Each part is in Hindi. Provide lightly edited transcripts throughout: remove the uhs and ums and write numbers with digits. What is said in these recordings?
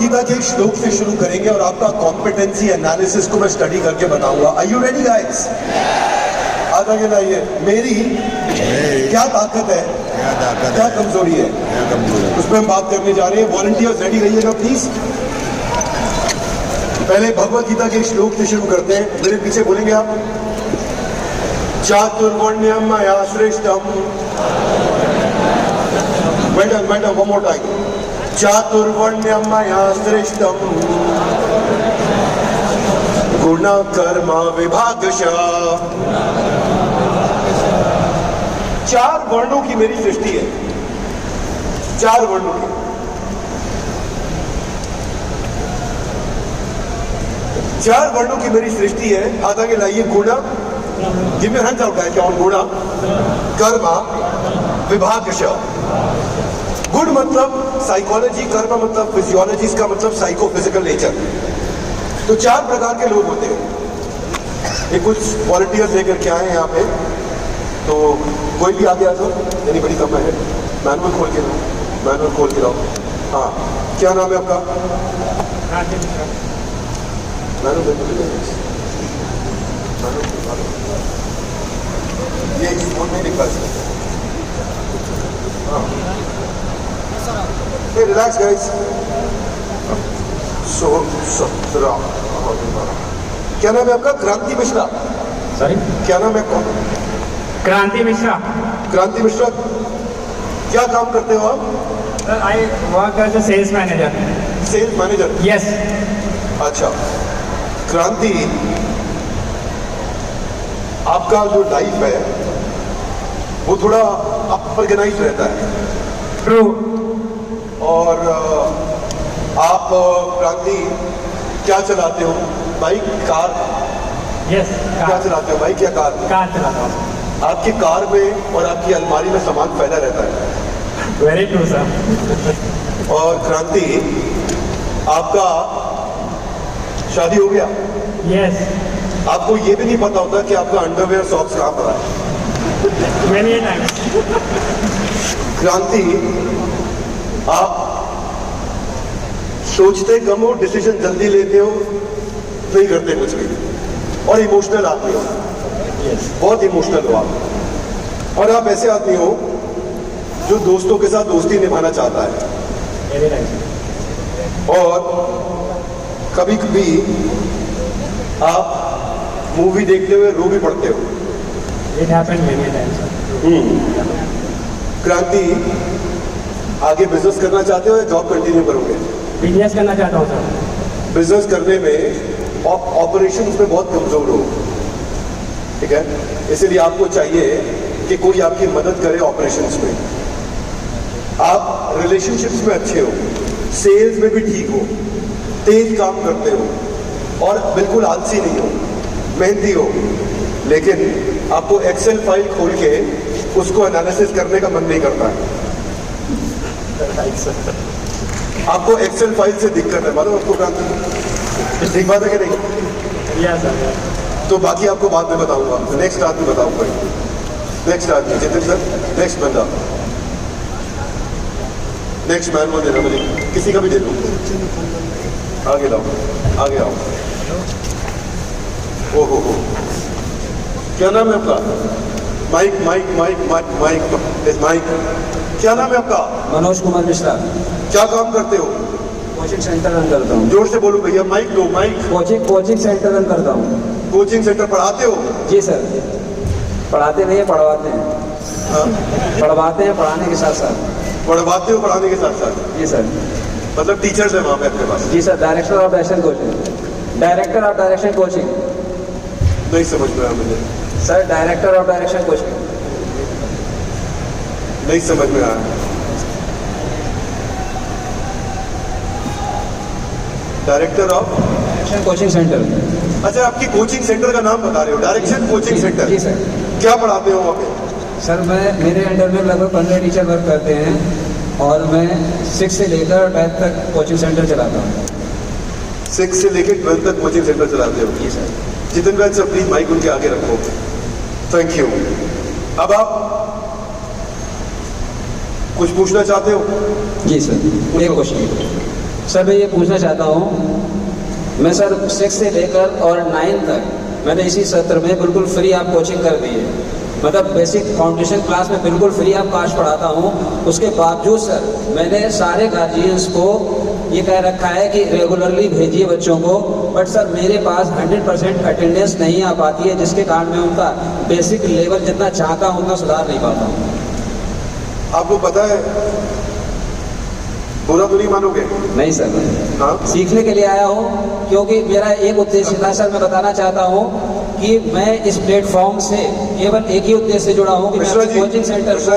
गीता के एक श्लोक से शुरू करेंगे और आपका कॉम्पिटेंसी एनालिसिस को मैं स्टडी करके बताऊंगा। Are you ready guys? आगे आगे लाइए। मेरी क्या ताकत है, क्या कमजोरी है, उसमें हम बात करने जा रहे हैं। वॉलंटियर्स रेडी रहिएगा प्लीज। पहले भगवत गीता के श्लोक से शुरू करते हैं। मेरे पीछे बोलेंगे आप। चातुर्वर्ण्यम मया श्रेष्ठम। Madam one more time. चातुर्वर्ण्यम मया श्रेष्ठम गुण कर्म विभागशः। चार वर्णों की मेरी सृष्टि है, चार वर्णों की। चार वर्णों की मेरी सृष्टि है। हाथ आगे लाइए। गुण, give me hands out guys. On गुण, कर्म, विभागशः। गुण मतलब साइकोलॉजी, कर्म मतलब फिजियोलॉजी, इसका मतलब साइको फिजिकल नेचर। तो चार प्रकार के लोग होते हैं। ये कुछ वॉलंटियर्स लेकर के आए हैं यहाँ पे, तो कोई भी आगे आ जाओ। यानी बड़ी कम है। मैनुअल खोल के लाओ, मैनुअल खोल के लाओ। हाँ, क्या नाम है आपका? ये फोन में निकाल सकते। Hey, relax guys. 17 क्या नाम है आपका? क्रांति मिश्रा। सॉरी, क्या नाम है आपका? क्रांति मिश्रा। क्रांति मिश्रा, क्या काम करते हो आप? Sir, I work as a sales manager. Sales manager? Yes. अच्छा, क्रांति, आपका जो लाइफ है वो थोड़ा अनऑर्गेनाइज्ड रहता है। ट्रू। और आप क्रांति क्या चलाते हो? Bike, car? यस। क्या चलाते हो, बाइक या कार? कार चलाता हूँ। आपकी कार में और आपकी अलमारी में सामान फैला रहता है। Very true sir. और क्रांति, आपका शादी हो गया? यस। आपको ये भी नहीं पता होता कि आपका अंडरवेयर सॉक्स कहाँ पर है। Many times. क्रांति, आप सोचते कम हो, डिसीजन जल्दी लेते हो, नहीं करते कुछ भी, और इमोशनल आदमी हो। बहुत इमोशनल हो आप। और आप ऐसे आदमी हो जो दोस्तों के साथ दोस्ती निभाना चाहता है। और कभी कभी आप मूवी देखते हुए रो भी पड़ते हो। It happened many times, sir. क्रांति, आगे बिजनेस करना चाहते हो या जॉब कंटिन्यू करोगे? बिजनेस करना चाहता हूँ सर। बिजनेस करने में ऑपरेशंस में बहुत कमजोर हो, ठीक है? इसलिए आपको चाहिए कि कोई आपकी मदद करे ऑपरेशंस में। आप रिलेशनशिप्स में अच्छे हो, सेल्स में भी ठीक हो, तेज काम करते हो और बिल्कुल आलसी नहीं हो, मेहनती हो, लेकिन आपको एक्सेल फाइल खोल के उसको एनालिसिस करने का मन नहीं करता है। आपको एक्सेल फाइल से दिक्कत है, मालूम आपको क्रांति? ठीक बात है कि नहीं? Yes sir. तो बाकी आपको बाद में बताऊंगा। नेक्स्ट आदमी बताऊंगा। नेक्स्ट आदमी जितिन सर। नेक्स्ट बंदा, नेक्स्ट मैन वो देना मुझे, किसी का भी दे दो। आगे लाओ, आगे आओ। ओहो, क्या नाम है आपका? Mic mic mic mic mic mic. क्या नाम है आपका? मनोज कुमार मिश्रा। क्या काम करते हो? कोचिंग सेंटर रन करता हूँ। जोर से बोलो भैया, माइक दो, माइक। कोचिंग सेंटर रन करता हूँ। कोचिंग सेंटर पढ़ाते हो? जी सर। पढ़ाते नहीं है, पढ़वाते हैं। हाँ? पढ़वाते हैं, पढ़ाने के साथ साथ। पढ़वाते हो पढ़ाने के साथ साथ? जी सर। मतलब टीचर्स है वहाँ पे आपके पास? जी sir. Director of direction coaching. Director of direction coaching. नहीं समझ में आया मुझे sir. Director of direction coaching. नहीं समझ में आया। Director of direction coaching centre. अच्छा, आपकी कोचिंग सेंटर का नाम बता रहे हो? Direction coaching centre. जी सर। क्या पढ़ाते हो वहाँ पे? सर, मेरे अंडर में लगभग 15 टीचर वर्क करते हैं और मैं 6 से लेकर 12 तक कोचिंग सेंटर चलाता हूँ। 6 से लेकर 12 तक कोचिंग सेंटर चलाते हो? जी सर। जितिन भाई सर, प्लीज माइक उनके आगे रखो। Thank you. अब आप कुछ पूछना चाहते हो? जी सर। एक क्वेश्चन। सर मैं ये पूछना चाहता हूँ, मैं सर 6 से लेकर और 9 तक मैंने इसी सत्र में बिल्कुल फ्री आप कोचिंग कर दी है। मतलब बेसिक फाउंडेशन क्लास में बिल्कुल फ्री आप काश पढ़ाता हूँ। उसके बावजूद सर मैंने सारे गार्जियंस को ये कह रखा है कि रेगुलरली भेजिए बच्चों को, बट सर मेरे पास 100% अटेंडेंस नहीं आ पाती है, जिसके कारण मैं उनका बेसिक लेवल जितना चाहता हूँ उतना सुधार नहीं पाता हूँ। आपको पता है, बुरा तो नहीं मानोगे? नहीं सर, हाँ? सीखने के लिए आया हूँ, क्योंकि मेरा एक उद्देश्य था सर। मैं बताना चाहता हूँ कि मैं इस प्लेटफॉर्म से केवल एक ही उद्देश्य से जुड़ा हूँ कि मैं अपने कोचिंग सेंटर को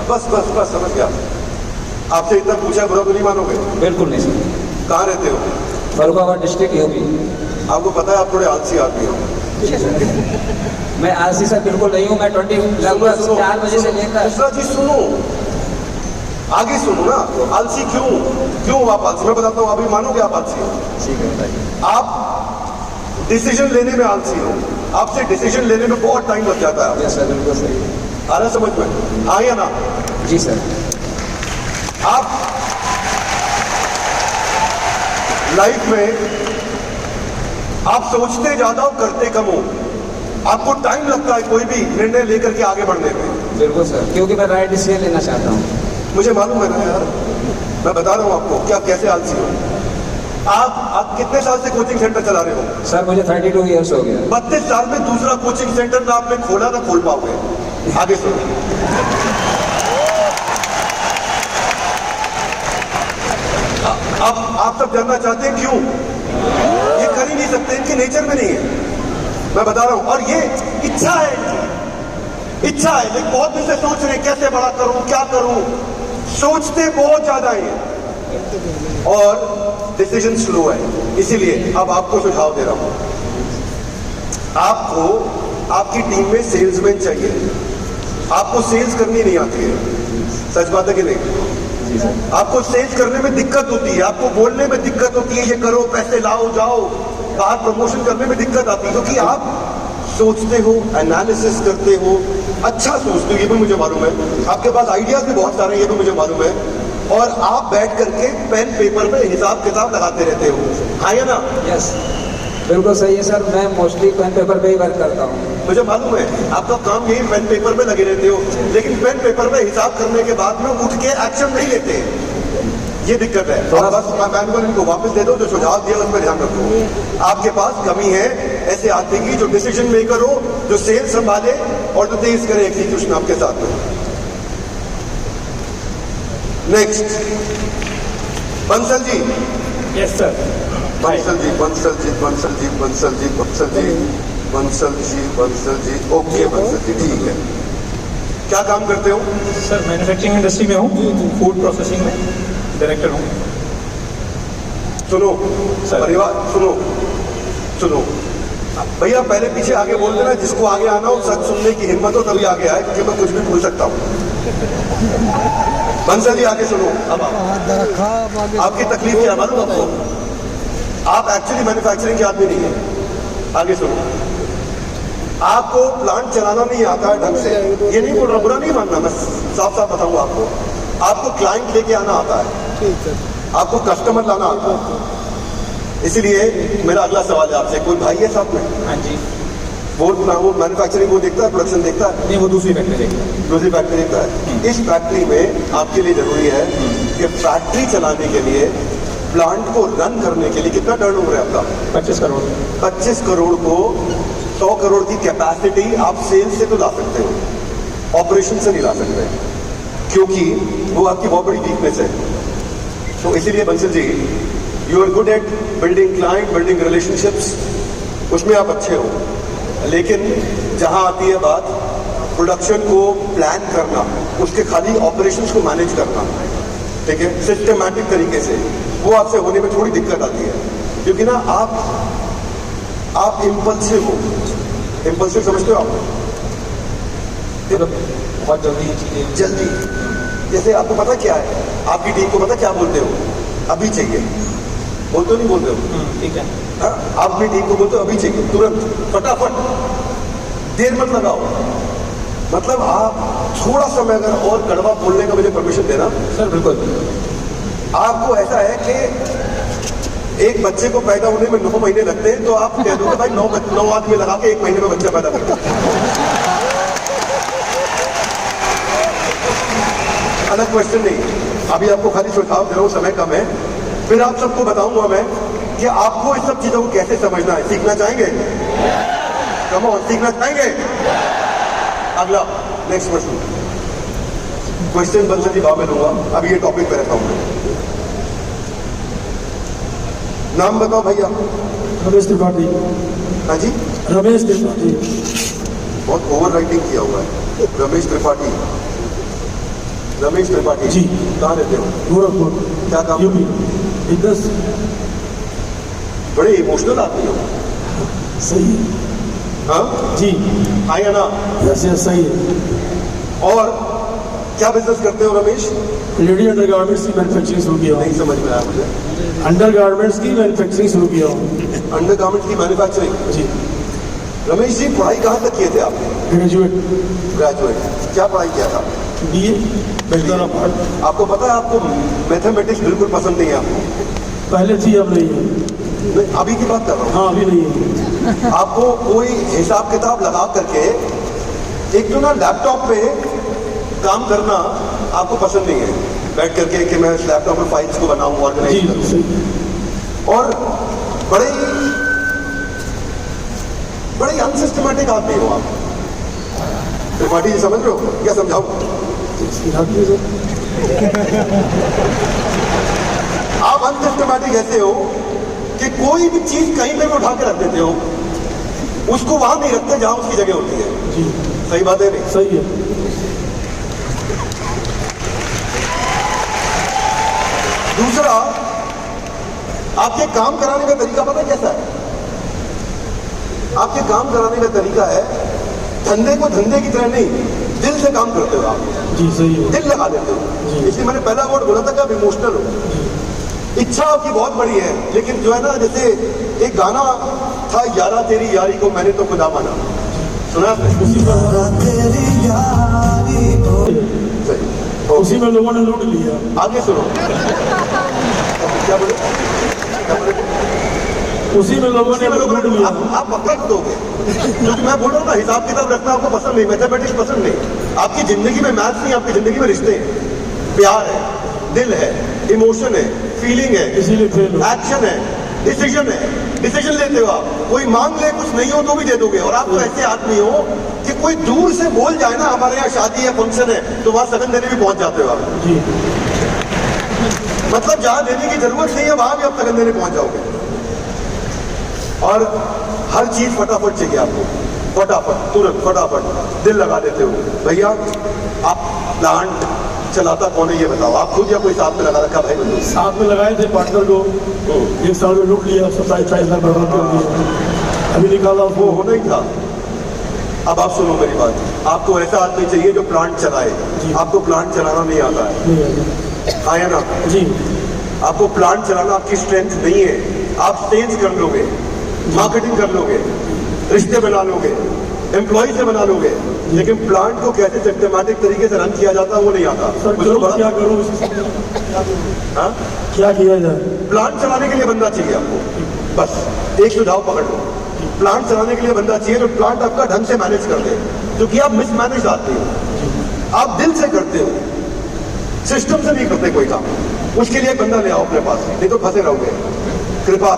बस समझ गया। आपसे इतना पूछा, बुरा तो नहीं मानोगे? बिल्कुल नहीं सर। कहाँ रहते हो? Farrukhabad district UP. आपको पता है आप थोड़े आलसी आदमी हो। मैं आलसी सर बिल्कुल नहीं हूँ। मैं 20 सुनो, 4 बजे से लेकर दूसरा चीज सुनो, आगे सुनो ना। आलसी क्यों आप आलसी? मैं बताता हूँ, अभी मानोगे आप आलसी हो? ठीक है बताइए। आप डिसीजन लेने में आलसी हो। आपसे डिसीजन लेने में बहुत टाइम लग जाता है। यस सर, बिल्कुल सही। आ रहा समझ में? हाँ या ना? जी सर। आप लाइफ में आप सोचते ज्यादा हो, करते कम हो। आपको टाइम लगता है कोई भी निर्णय लेकर के आगे बढ़ने में। बिल्कुल सर, क्योंकि मैं राइट डिसीजन लेना चाहता हूँ। मुझे मालूम है ना यार, मैं बता रहा हूँ आपको कि आप कैसे आलसी हो। आप कितने साल से कोचिंग सेंटर चला रहे हो? सर मुझे 32 ईयर्स हो गया। 32 साल में दूसरा कोचिंग सेंटर ना आपने खोला ना खोल पाओगे। आगे सुनो। अब आप सब जानना चाहते हैं क्यों? ये कर ही नहीं सकते, इनके नेचर में नहीं है। मैं बता रहा हूं, और ये इच्छा है, इच्छा है, लेकिन बहुत दिन से सोच रहे कैसे बड़ा करूं, क्या करूं। सोचते बहुत ज्यादा है और डिसीजन स्लो है। इसीलिए अब आपको सुझाव दे रहा हूं। आपको आपकी टीम में सेल्समैन चाहिए। आपको सेल्स करनी नहीं आती है, सच बात है कि नहीं? आपको सेल्स करने में दिक्कत होती है, आपको बोलने में दिक्कत होती है, ये करो, पैसे लाओ, जाओ, बाहर प्रमोशन करने में दिक्कत आती है, क्योंकि आप सोचते हो, एनालिसिस करते हो, अच्छा सोचते हो, ये भी मुझे मालूम है। आपके पास आइडियाज भी बहुत सारे हैं, ये भी मुझे मालूम है। और आप बैठ करके पेन पेपर में हिसाब किताब लगाते रहते हो, हाँ या ना? यस, बिल्कुल सही है सर। मैं मोस्टली पेन पेपर पे ही वर्क करता हूँ। मुझे मालूम है आपका काम यही पेन पेपर में लगे रहते हो, लेकिन पेन पेपर में हिसाब करने के बाद में उठ के एक्शन नहीं लेते। ये दिक्कत है। तो बस मैनुअल इनको वापस दे दो, जो सुझाव दिया उस पर ध्यान रखो। आपके पास कमी है ऐसे आदमी की जो डिसीजन मेकर हो, जो सेल्स संभाले और जो तेज करे एग्जीक्यूशन आपके साथ में। Next, Bansal ji. Yes sir. Bansal ji, Bansal ji, Bansal ji, Bansal ji, Bansal ji, Bansal ji, Bansal ji. Okay Bansal ji, ठीक है। क्या काम करते हो? सर मैन्युफैक्चरिंग इंडस्ट्री में हूँ, फूड प्रोसेसिंग में डायरेक्टर हूँ। सुनो परिवार, सुनो भैया, पहले पीछे आगे बोल देना। जिसको आगे आना हो, सच सुनने की हिम्मत हो, तभी आगे आए, क्योंकि मैं कुछ भी भूल सकता हूँ। बंसल जी आगे सुनो। अब आपकी तकलीफ क्या मालूम आपको? आप एक्चुअली मैन्युफैक्चरिंग के आदमी नहीं है। आगे सुनो, आपको प्लांट चलाना नहीं आता है ढंग से। ये नहीं बोल रहा, बुरा नहीं मानना, मैं साफ साफ बताऊंगा आपको। आपको क्लाइंट लेके आना आता है, आपको कस्टमर लाना आता है। इसीलिए मेरा अगला सवाल है आपसे, कोई भाई है साथ में? हाँ जी। वो मैन्युफैक्चरिंग वो देखता है, प्रोडक्शन देखता है? नहीं, वो दूसरी फैक्ट्री देखता है। दूसरी फैक्ट्री देखता है। इस फैक्ट्री में आपके लिए जरूरी है कि फैक्ट्री चलाने के लिए, प्लांट को रन करने के लिए कितना टर्नओवर है आपका? 25 करोड़। 25 करोड़ को 100 करोड़ की कैपेसिटी आप सेल्स से तो ला सकते हो, ऑपरेशन से नहीं ला सकते, क्योंकि वो आपकी बहुत बड़ी वीकनेस है। तो इसीलिए Bansal ji, you are good at building client, building relationships, उसमें आप अच्छे हो। लेकिन जहां आती है बात प्रोडक्शन को प्लान करना, उसके खाली ऑपरेशंस को मैनेज करना, ठीक है, सिस्टमैटिक तरीके से, वो आपसे होने में थोड़ी दिक्कत आती है। क्योंकि ना आप इम्पल्सिव हो। इम्पल्सिव समझते हो आप? बहुत जल्दी चीजें। जल्दी, जैसे आपको पता क्या है, आपकी टीम को पता क्या बोलते हो? अभी चाहिए। बोलते हो नहीं बोलते हो? ठीक है। हाँ? आप अपनी टीम को बोलते हो अभी चाहिए, तुरंत, फटाफट, देर मत लगाओ। मतलब आप थोड़ा समय अगर और कड़वा बोलने का मुझे परमिशन देना। सर बिल्कुल। आपको ऐसा है कि एक बच्चे को पैदा होने में 9 महीने लगते हैं, तो आप कह दोगे भाई 9 आदमी लगा के 1 महीने में बच्चा पैदा करते हैं। अलग क्वेश्चन नहीं, अभी आपको खाली सुझाव दे रहा हूं, समय कम है। फिर आप सबको बताऊंगा मैं कि आपको इस सब चीजों को कैसे समझना है। सीखना चाहेंगे? कम ऑन, सीखना चाहेंगे? अगला नेक्स्ट क्वेश्चन बंद से भाव में लूंगा, अभी ये टॉपिक पे रहता हूं। नाम बताओ भैया। रमेश त्रिपाठी। हाँ जी, रमेश त्रिपाठी। बहुत ओवर राइटिंग किया हुआ है। रमेश त्रिपाठी। रमेश त्रिपाठी जी। कहाँ रहते हो? गोरखपुर। क्या काम? यूपी। बिजनेस। बड़े इमोशनल आदमी हो। सही है। हाँ जी। हाँ या ना? ऐसे सही है। और क्या बिजनेस करते हो रमेश? लेडी अंडर गारमेंट्स की मैन्युफैक्चरिंग शुरू किया नहीं हूँ। समझ में आया मुझे। अंडर गारमेंट्स की मैन्युफैक्चरिंग शुरू किया हूँ। अंडर गारमेंट्स की मैन्युफैक्चरिंग। जी। रमेश जी, पढ़ाई कहाँ तक किए थे आप? ग्रेजुएट। ग्रेजुएट। क्या पढ़ाई किया था? BA bachelor of art. आपको पता है आपको मैथमेटिक्स बिल्कुल पसंद नहीं है आपको? पहले थी, अब नहीं है। नहीं, अभी की बात कर रहा हूँ। हाँ, अभी नहीं है। आपको कोई हिसाब किताब लगा करके एक तो ना लैपटॉप पे काम करना आपको पसंद नहीं है, बैठ करके कि मैं इस लैपटॉप में फाइल्स को बनाऊं, जी ऑर्गेनाइज करूं। सही। और बड़े अनसिस्टमैटिक आदमी हो आप। त्रिपाठी जी, समझ रहे हो क्या समझाऊं? सिखाती है सर। आप अनसिस्टमैटिक ऐसे हो कि कोई भी चीज कहीं पे भी उठा के रख देते हो, उसको वहां नहीं रखते जहां उसकी जगह होती है। जी सही बात है नहीं? सही है। दूसरा, आपके काम कराने का तरीका पता कैसा है? आपके काम कराने का तरीका है, धंधे को धंधे की तरह नहीं, दिल से काम करते हो आप। जी सही है। दिल लगा देते हो। इसलिए मैंने पहला वर्ड बोला था कि आप इमोशनल हो। इच्छा आपकी बहुत बड़ी है, लेकिन जो है ना, जैसे एक गाना था, यारा तेरी यारी को मैंने तो खुदा माना, सुना आपने? सही। उसी में लोगों ने लूट लिया। आगे सुनो। क्या बोले? क्या बोले? उसी में लोगों ने लूट लिया। आप वक्त दोगे, क्योंकि मैं बोल रहा हूँ ना, हिसाब किताब रखना आपको पसंद नहीं, मैथमेटिक्स पसंद नहीं। आपकी जिंदगी में मैथ्स नहीं, आपकी जिंदगी में रिश्ते हैं, प्यार है, दिल है, इमोशन है, फीलिंग है, इसीलिए फेल हो। एक्शन है, डिसीजन है। डिसीजन लेते हो आप, कोई मांग ले, कुछ नहीं हो तो भी दे दोगे। और आप तो ऐसे आदमी हो कि कोई दूर से बोल जाए ना, हमारे यहाँ शादी है, फंक्शन है, तो वहां सगन देने भी पहुंच जाते हो आप। जी। मतलब जहां देने की जरूरत नहीं है, वहां भी आप सगन देने पहुंच जाओगे। और हर चीज फटाफट चाहिए आपको, फटाफट, तुरंत, फटाफट, दिल लगा देते हो। भैया, आप प्लांट चलाता कौन है ये बताओ? आप खुद या कोई साथ में लगा रखा? भाई बताओ। साथ में लगाए थे पार्टनर को, 1 साल में लूट लिया, 27-28 लाख बर्बाद कर दिया। अभी निकाला वो उसको। होना ही था। अब आप सुनो मेरी बात, आपको ऐसा आदमी चाहिए जो प्लांट चलाए। आपको प्लांट चलाना नहीं आता है, नहीं आया ना? जी। आपको प्लांट चलाना आपकी स्ट्रेंथ नहीं है। आप सेल्स कर लोगे, मार्केटिंग कर लोगे, रिश्ते बना लोगे, एम्प्लॉय से बना लोगे, लेकिन प्लांट को कैसे सिस्टमैटिक तरीके से रन किया जाता है वो नहीं आता। सर उसको करो, बड़ा- क्या करूँ? हाँ? क्या किया जाए? प्लांट चलाने के लिए बंदा चाहिए आपको, बस एक सुझाव पकड़ लो। प्लांट चलाने के लिए बंदा चाहिए जो प्लांट आपका ढंग से मैनेज कर दे, क्योंकि आप मिसमैनेज आते हो, आप दिल से करते हो, सिस्टम से नहीं करते कोई काम। उसके लिए एक बंदा ले आओ अपने पास, नहीं तो फंसे रहोगे। Kripa.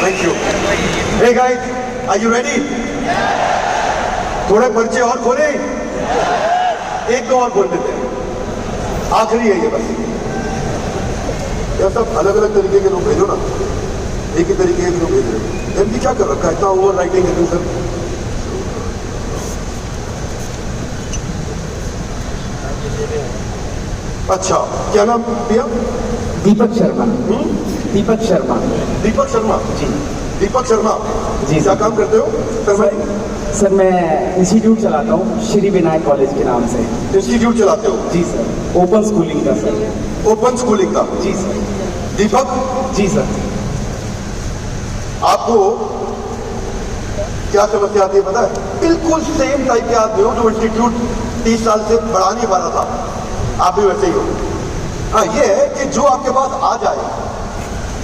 Thank you. Hey guys, are you ready? थोड़े पर्चे और खोले, एक दो और खोल देते हैं, आखिरी है ये बस। यार सब अलग अलग तरीके के लोग भेजो ना, एक ही तरीके के लोग भेज रहे हो। एमपी क्या कर रखा है, इतना ओवर राइटिंग है तुम सब। अच्छा, क्या नाम भैया? दीपक शर्मा। दीपक शर्मा। दीपक शर्मा जी। दीपक शर्मा जी। क्या काम करते हो शर्मा जी? सर मैं इंस्टीट्यूट चलाता हूँ श्री विनायक कॉलेज के नाम से। इंस्टीट्यूट चलाते हो? जी सर, ओपन स्कूलिंग का सर। ओपन स्कूलिंग का? जी सर। दीपक, जी सर। आपको क्या समस्या आती है पता है? बिल्कुल सेम टाइप के आदमी हो जो इंस्टीट्यूट 30 साल से बढ़ा नहीं पा रहा था, आप भी वैसे ही हो। हाँ, ये है कि जो आपके पास आ जाए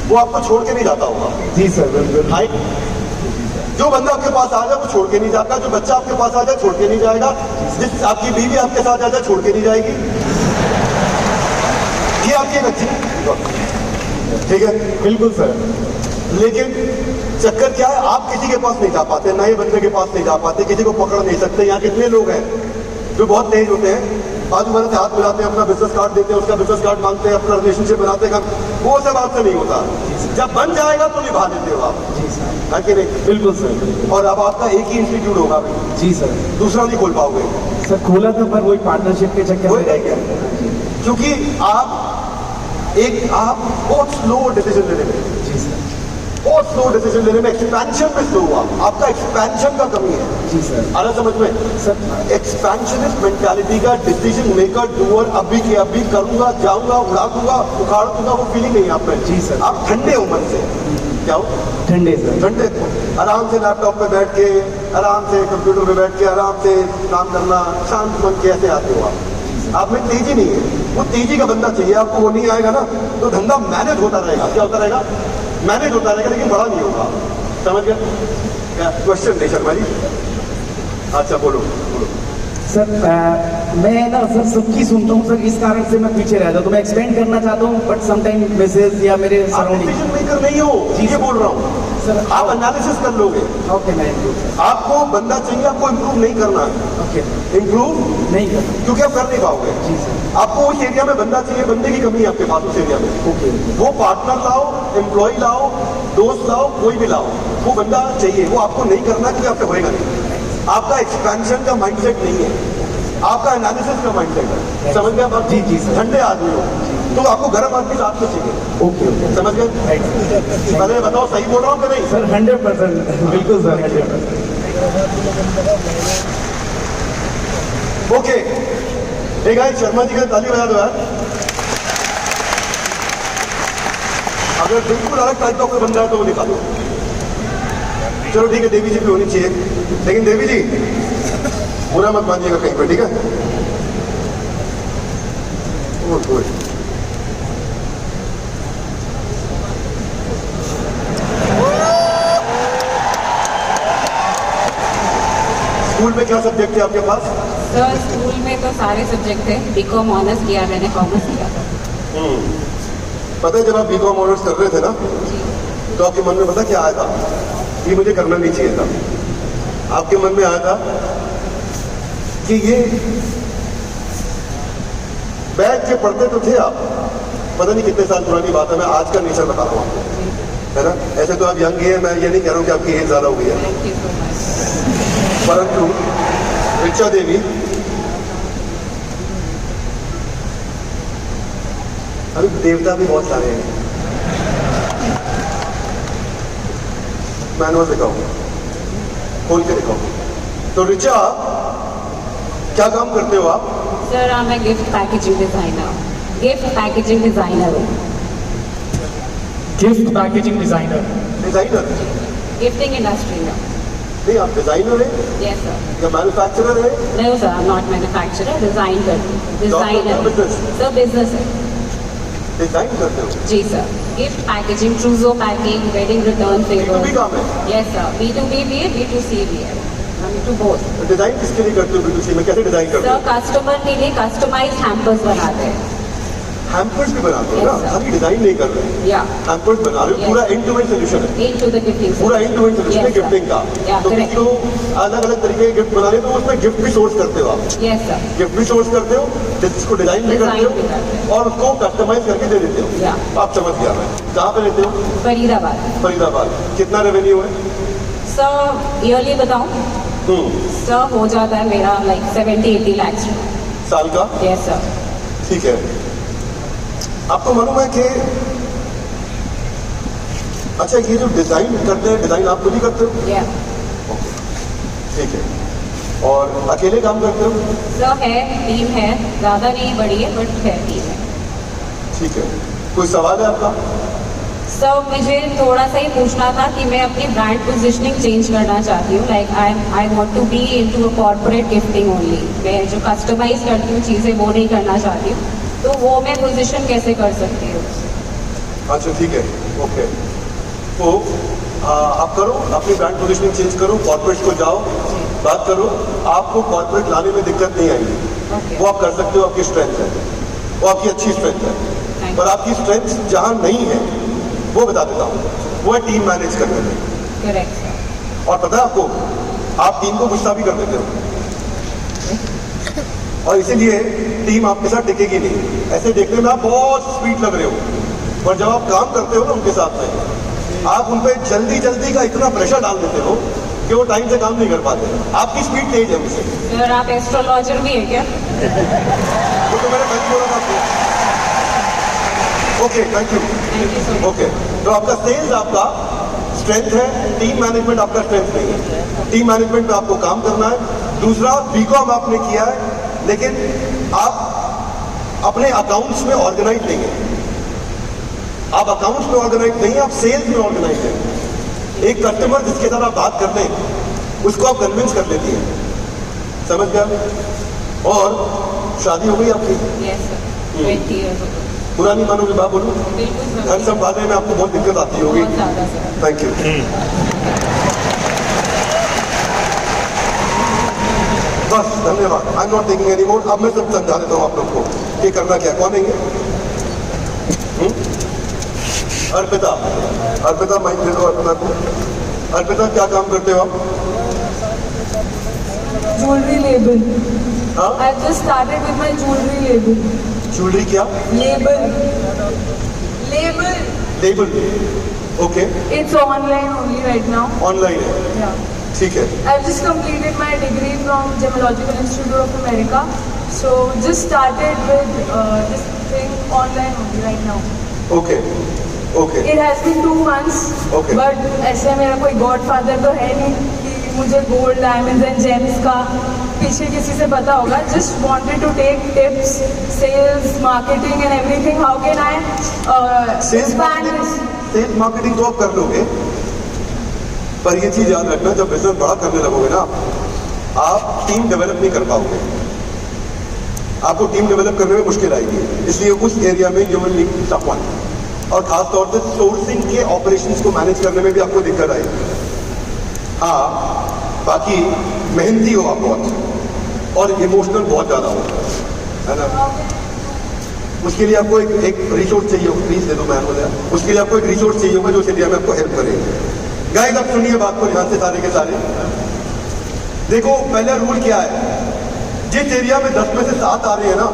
वो आपको छोड़ के नहीं जाता होगा। जी सर, बिल्कुल। हाई, जो बंदा आपके पास आ जाए वो छोड़ के नहीं जाता, जो बच्चा आपके पास आ जाए छोड़ के नहीं जाएगा, जिस आपकी बीवी आपके साथ आ जाए छोड़ के नहीं जाएगी। ये आपकी एक अच्छी, ठीक है, बिल्कुल सर। लेकिन चक्कर क्या है, आप किसी के पास नहीं जा पाते, नए बंदे के पास नहीं जा पाते, किसी को पकड़ नहीं सकते। यहाँ कितने लोग हैं जो बहुत तेज होते हैं, बाजू वाले से हाथ मिलाते हैं, अपना बिजनेस कार्ड देते हैं, उसका बिजनेस कार्ड मांगते हैं, अपना रिलेशनशिप बनाते हैं, वो सब आपसे नहीं होता। जब बन जाएगा तो निभा लेते हो आप, है कि नहीं? बिल्कुल सर। और अब आपका एक ही इंस्टीट्यूट होगा अभी, जी सर। दूसरा नहीं खोल पाओगे। सर खोला था पर वही पार्टनरशिप के चक्कर वही में रह गया, क्योंकि आप बहुत स्लो डिसीजन लेने में, जी सर। बहुत स्लो डिसीजन लेने में, एक्सपेंशन में स्लो हुआ, आपका एक्सपेंशन का कमी है। जी सर। आ रहा समझ में? सर एक्सपेंशनिस्ट मेंटालिटी का, डिसीजन मेकर, डूअर, अभी के अभी करूंगा, जाऊंगा, उड़ा दूंगा, उखाड़ दूंगा, वो फीलिंग नहीं है आप में। जी सर। आप ठंडे हो मन से, क्या हो? ठंडे सर। ठंडे, आराम से लैपटॉप पे बैठ के, आराम से कंप्यूटर पे बैठ के, आराम से काम करना, शांत मन कैसे आते हो आप में तेजी नहीं है। वो तेजी का बंदा चाहिए आपको, वो नहीं आएगा ना तो धंधा मैनेज होता रहेगा। क्या होता रहेगा? मैनेज होता रहेगा, लेकिन बड़ा नहीं होगा। समझ गए? क्वेश्चन नहीं शर्मा जी? अच्छा, बोलो बोलो। सर मैं ना सर सबकी सुनता हूँ सर, इस कारण से मैं पीछे रह जाता हूँ। मैं एक्सप्लेन करना चाहता हूँ बट समटाइम मैसेज या मेरे आप सराउंडिंग। डिसीजन मेकर नहीं हो, ये बोल रहा हूँ सर। आप एनालिसिस कर लोगे। ओके मैं इम्प्रूव। आपको बंदा चाहिए, आपको इम्प्रूव नहीं करना है, ओके इम्प्रूव नहीं करना। क्योंकि आप कर नहीं पाओगे। जी सर। आपको उस एरिया में बंदा चाहिए, बंदे की कमी है आपके पास उस एरिया में। ओके वो पार्टनर लाओ, एम्प्लॉय लाओ, दोस्त लाओ, कोई भी लाओ, वो बंदा चाहिए। वो आपको नहीं करना क्योंकि आपसे होएगा नहीं। आपका एक्सपेंशन का माइंडसेट नहीं है, आपका एनालिसिस का माइंडसेट है। समझ गए आप? जी, जी, सर। ठंडे आदमी हो तो आपको गर्म आदमी साथ में चाहिए। ओके ओके समझ गए? पहले बताओ सही बोल रहा हूँ कि नहीं? सर 100%। बिल्कुल सर 100%। ओके, एक गाइस शर्मा जी का ताली बजा दो यार। अगर बिल्कुल अलग टाइप का कोई बंदा है तो वो निकालो। चलो ठीक है, देवी जी भी होनी चाहिए, लेकिन देवी जी बुरा मत मानिएगा कहीं पर, ठीक है? गुड। स्कूल में क्या सब्जेक्ट थे आपके पास? सर स्कूल में तो सारे सब्जेक्ट थे। बीकॉम ऑनर्स किया मैंने, कॉमर्स किया था। पता है जब आप बीकॉम ऑनर्स कर रहे थे ना तो आपके मन में पता क्या आया था? ये मुझे करना नहीं चाहिए था। आपके मन में आया था कि ये बैठ के पढ़ते तो थे आप, पता नहीं कितने साल पुरानी बात है, मैं आज का नेचर बता रहा हूँ आपको, है ना? ऐसे तो आप यंग ही है, मैं ये नहीं कह रहा हूँ कि आपकी एज ज़्यादा हो गई है, थैंक यू सो मच। परंतु ऋचा देवी अभी देवता भी बहुत सारे हैं। मैनुअल दिखाओ, खोल के दिखाओ। तो ऋचा क्या काम करते हो आप? सर मैं gift packaging designer, gift packaging designer हूँ। Gift packaging designer. Designer? Gifting industry में। नहीं, आप डिजाइनर है यस सर। या मैन्युफैक्चरर है? नहीं sir, I am not manufacturer, design करती हूँ। डिजाइनर सर, बिजनेस है। डिजाइन करते हो? जी sir. Gift packaging, trousseau packing, wedding return favour. B2B काम है? Yes sir. B2B भी है, B2C भी है, टू बोथ। तो डिजाइन किसके लिए करते हो? B2C में कैसे डिजाइन करते सर हो? कस्टमर के लिए कस्टमाइज्ड हैम्पर्स बनाते हैं। हैम्पर्स भी बनाते हो ना? Yes, sir. खाली डिजाइन नहीं कर रहे, या हैम्पर्स बना रहे हो। Yes. पूरा एंड टू एंड सोल्यूशन है, इनटू द गिफ्टिंग। पूरा एंड टू एंड सोल्यूशन है गिफ्टिंग का। Yeah, तो correct. किसी को अलग अलग तरीके के गिफ्ट बनाने, तो उसमें गिफ्ट भी सोर्स करते हो आप, यस सर। गिफ्ट भी सोर्स करते हो, जिसको डिजाइन भी करते Design भी करते हो और उसको कस्टमाइज करके दे देते हो। Yeah. आप समझ गया मैं। कहाँ पे रहते हो? फरीदाबाद। फरीदाबाद। कितना रेवेन्यू है? सर ईयरली बताऊं? सर हो जाता है मेरा लाइक 70-80 lakhs। साल का? Yes sir. ठीक है। आपको मालूम है कि अच्छा ये जो डिजाइन करते हैं, डिजाइन आप खुद ही करते हो? या ठीक है। और अकेले काम करते हो? सर है, टीम है, ज़्यादा नहीं बड़ी है बट है टीम है। ठीक है। कोई सवाल है आपका? सर मुझे थोड़ा सा ही पूछना था कि मैं अपनी ब्रांड पोजीशनिंग चेंज करना चाहती हूँ, like I want to be into a corporate gifting only. मैं जो कस्टमाइज करती हूँ चीज़ें वो नहीं करना चाहती हूँ, तो वो मैं पोजीशन कैसे कर सकती हूँ? अच्छा ठीक है, ओके। तो आप करो, अपनी ब्रांड पोजीशनिंग चेंज करो, कॉर्पोरेट को जाओ, बात करो, आपको कॉर्पोरेट लाने में दिक्कत नहीं आएगी। Okay. वो आप कर सकते हो, आपकी स्ट्रेंथ है, वो आपकी अच्छी स्ट्रेंथ है। पर आपकी स्ट्रेंथ जहाँ नहीं है वो बता देता हूँ, वो है टीम मैनेज करने में। करेक्ट। और पता है आपको, आप टीम को गुस्सा भी कर देते हो, और इसीलिए टीम आपके साथ टिकेगी नहीं। ऐसे देखने में आप बहुत स्वीट लग रहे हो, पर जब आप काम करते हो ना उनके साथ में, आप उन पर जल्दी जल्दी का इतना प्रेशर डाल देते हो कि वो टाइम से काम नहीं कर पाते। आपकी स्पीड तेज है उनसे। सर आप एस्ट्रोलॉजर भी है क्या? वो तो मैंने पहले बोला था आपको। Okay, thank you. Thank you sir. Okay, तो आपका सेल्स आपका स्ट्रेंथ है, टीम मैनेजमेंट आपका स्ट्रेंथ नहीं है। टीम मैनेजमेंट में आपको काम करना है। दूसरा, बीकॉम आपने किया है, लेकिन आप अपने अकाउंट्स में ऑर्गेनाइज नहीं है। आप अकाउंट्स में ऑर्गेनाइज नहीं है, आप सेल्स में ऑर्गेनाइज है। एक कस्टमर जिसके साथ आप बात करते हैं उसको आप कन्विंस कर लेती हैं, समझ गया? और शादी हो गई आपकी? Yes sir, 20 years ago। पुरानी मानो विवाह बोलूं? बिल्कुल सर। घर संभालने में आपको बहुत दिक्कत आती होगी। बहुत ज़्यादा सर। Thank you. बस, धन्यवाद। आई am not taking any more. अब मैं सब समझा देता हूँ आप लोग को कि करना क्या। कौन है ये? अर्पिता, अर्पिता माइक दे दो अर्पिता को। अर्पिता, क्या काम करते हो आप? Jewelry label. हाँ? I've just started with my jewelry label. Jewellery क्या? Label. Label. Label. Okay, It's online only right now. Online है, Yeah. ठीक है। I've just completed my degree from Gemological Institute of America. So just started with this thing online only right now. Okay, okay, It has been 2 months. Okay. But ऐसे मेरा कोई godfather तो है नहीं कि मुझे gold, diamonds and gems का पीछे किसी से पता होगा. Just wanted to take tips, sales, marketing and everything. How can I expand this? Sales marketing तो आप कर लोगे, पर ये चीज याद रखना, जब बिजनेस बड़ा करने लगोगे ना, आप टीम डेवलप नहीं कर पाओगे। आपको टीम डेवलप करने में मुश्किल आएगी, इसलिए उस एरिया में यू विल नीड समवन। और खास तौर से सोर्सिंग के ऑपरेशंस को मैनेज करने में भी आपको दिक्कत आएगी। हाँ, बाकी मेहनती हो आप बहुत, और इमोशनल बहुत ज़्यादा हो, है ना? उसके लिए आपको एक रिसोर्स चाहिए होगा। प्लीज दे दो मैम बोले। उसके लिए आपको एक रिसोर्स चाहिए होगा जो उस एरिया में आपको हेल्प करेगा। गाइस, आप सुनिए बात को ध्यान से सारे के सारे। देखो, पहला रूल क्या है? जिस एरिया में 10 में से 7 आ रहे हैं ना,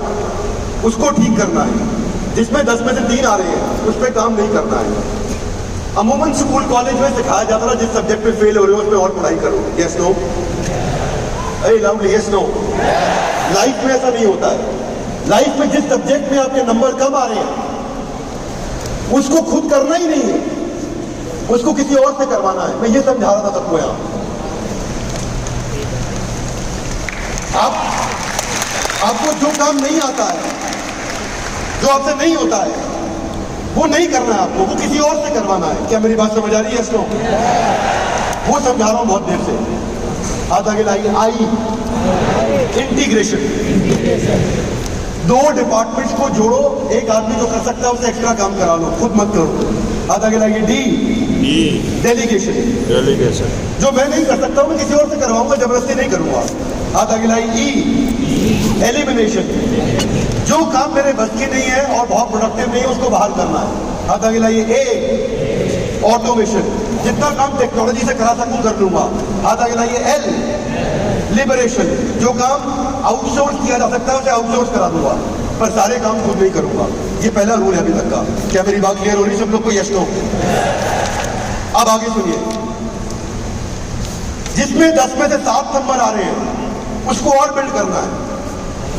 उसको ठीक करना है। जिसमें 10 में से 3 आ रहे हैं, उस पर काम नहीं करना है। अमूमन स्कूल कॉलेज में सिखाया जाता था, जिस सब्जेक्ट में फेल हो रहे हो उस पर और पढ़ाई करो। Yes no? अरे लाउडली यस नो? लाइफ में ऐसा नहीं होता है। लाइफ में जिस सब्जेक्ट में आपके नंबर कम आ रहे हैं, उसको खुद करना ही नहीं है, उसको किसी और से करवाना है। मैं ये समझा रहा था सबको यहाँ। आपको जो काम नहीं आता है, जो आपसे नहीं होता है, वो नहीं करना है आपको, वो किसी और से करवाना है। क्या मेरी बात समझ आ रही है इसको? वो समझा रहा हूं बहुत देर से। हाथ आगे लाइए। आई, इंटीग्रेशन। 2 डिपार्टमेंट्स को जोड़ो, एक आदमी जो कर सकता है उससे एक्स्ट्रा काम करा लो, खुद मत करो। हाथ आगे लाइए। D, delegation. जो मैं नहीं कर सकता हूं मैं किसी और से करवाऊंगा, जबरदस्ती नहीं करूंगा। हाथ आगे लाइए। ई, एलिमिनेशन। जो काम मेरे बस की नहीं है और बहुत प्रोडक्टिव नहीं है, उसको बाहर करना है। हाथ आगे लाइए। ए, ऑटोमेशन। जितना काम टेक्नोलॉजी से करा सकूं कर लूंगा। हाथ आगे लाइए। L, liberation. जो काम आउटसोर्स किया जा सकता है उसे आउटसोर्स करा दूंगा, पर सारे काम खुद नहीं करूंगा। ये पहला रूल है अभी तक का। क्या मेरी बात क्लियर हो रही है सब लोग को? Yes no? अब आगे सुनिए। जिसमें 10 में से 7 नंबर आ रहे हैं, उसको और बिल्ड करना है,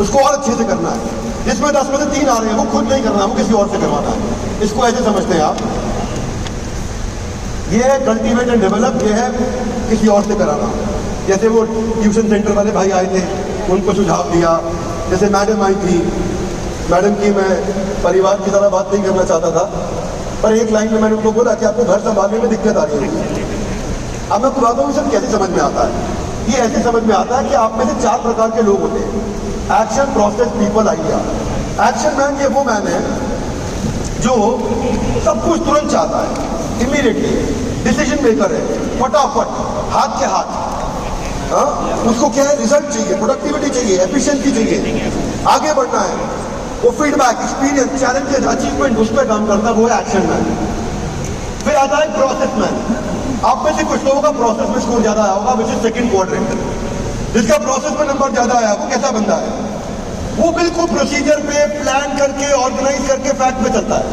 उसको और अच्छे से करना है। जिसमें 10 में से 3 आ रहे हैं, वो खुद नहीं करना है, वो किसी और से करवाना है। इसको ऐसे समझते हैं आप। ये है कल्टीवेट एंड डेवलप, ये है किसी और से कराना। जैसे वो ट्यूशन सेंटर वाले भाई आए थे, उनको सुझाव दिया। जैसे मैडम आई थी, मैडम की मैं परिवार की तरह बात नहीं करना चाहता था, पर एक लाइन में मैंने उनको बोला कि आपको घर संभालने में दिक्कत आ रही है। अब मैं बताता हूँ सब कैसे समझ में आता है। ये ऐसे समझ में आता है कि आप में से 4 प्रकार के लोग होते हैं: action, process, people, idea. Action man ये वो मैन है जो सब कुछ तुरंत चाहता है, इमीडिएटली डिसीजन मेकर है, फटाफट, हाथ के हाथ। हाँ, उसको क्या है, रिजल्ट चाहिए, प्रोडक्टिविटी चाहिए, एफिशिएंसी चाहिए, आगे बढ़ना है। वो फीडबैक, एक्सपीरियंस, चैलेंजेस, अचीवमेंट, उस पर काम करता है, वो है एक्शन मैन। फिर आता है प्रोसेस मैन। आप में से कुछ लोगों का प्रोसेस में स्कोर ज्यादा आया होगा, विच इज सेकंड क्वाड्रेंट। जिसका प्रोसेस में नंबर ज्यादा आया, वो कैसा बंदा है? वो बिल्कुल प्रोसीजर पे प्लान करके, ऑर्गेनाइज करके, फैक्ट पे चलता है।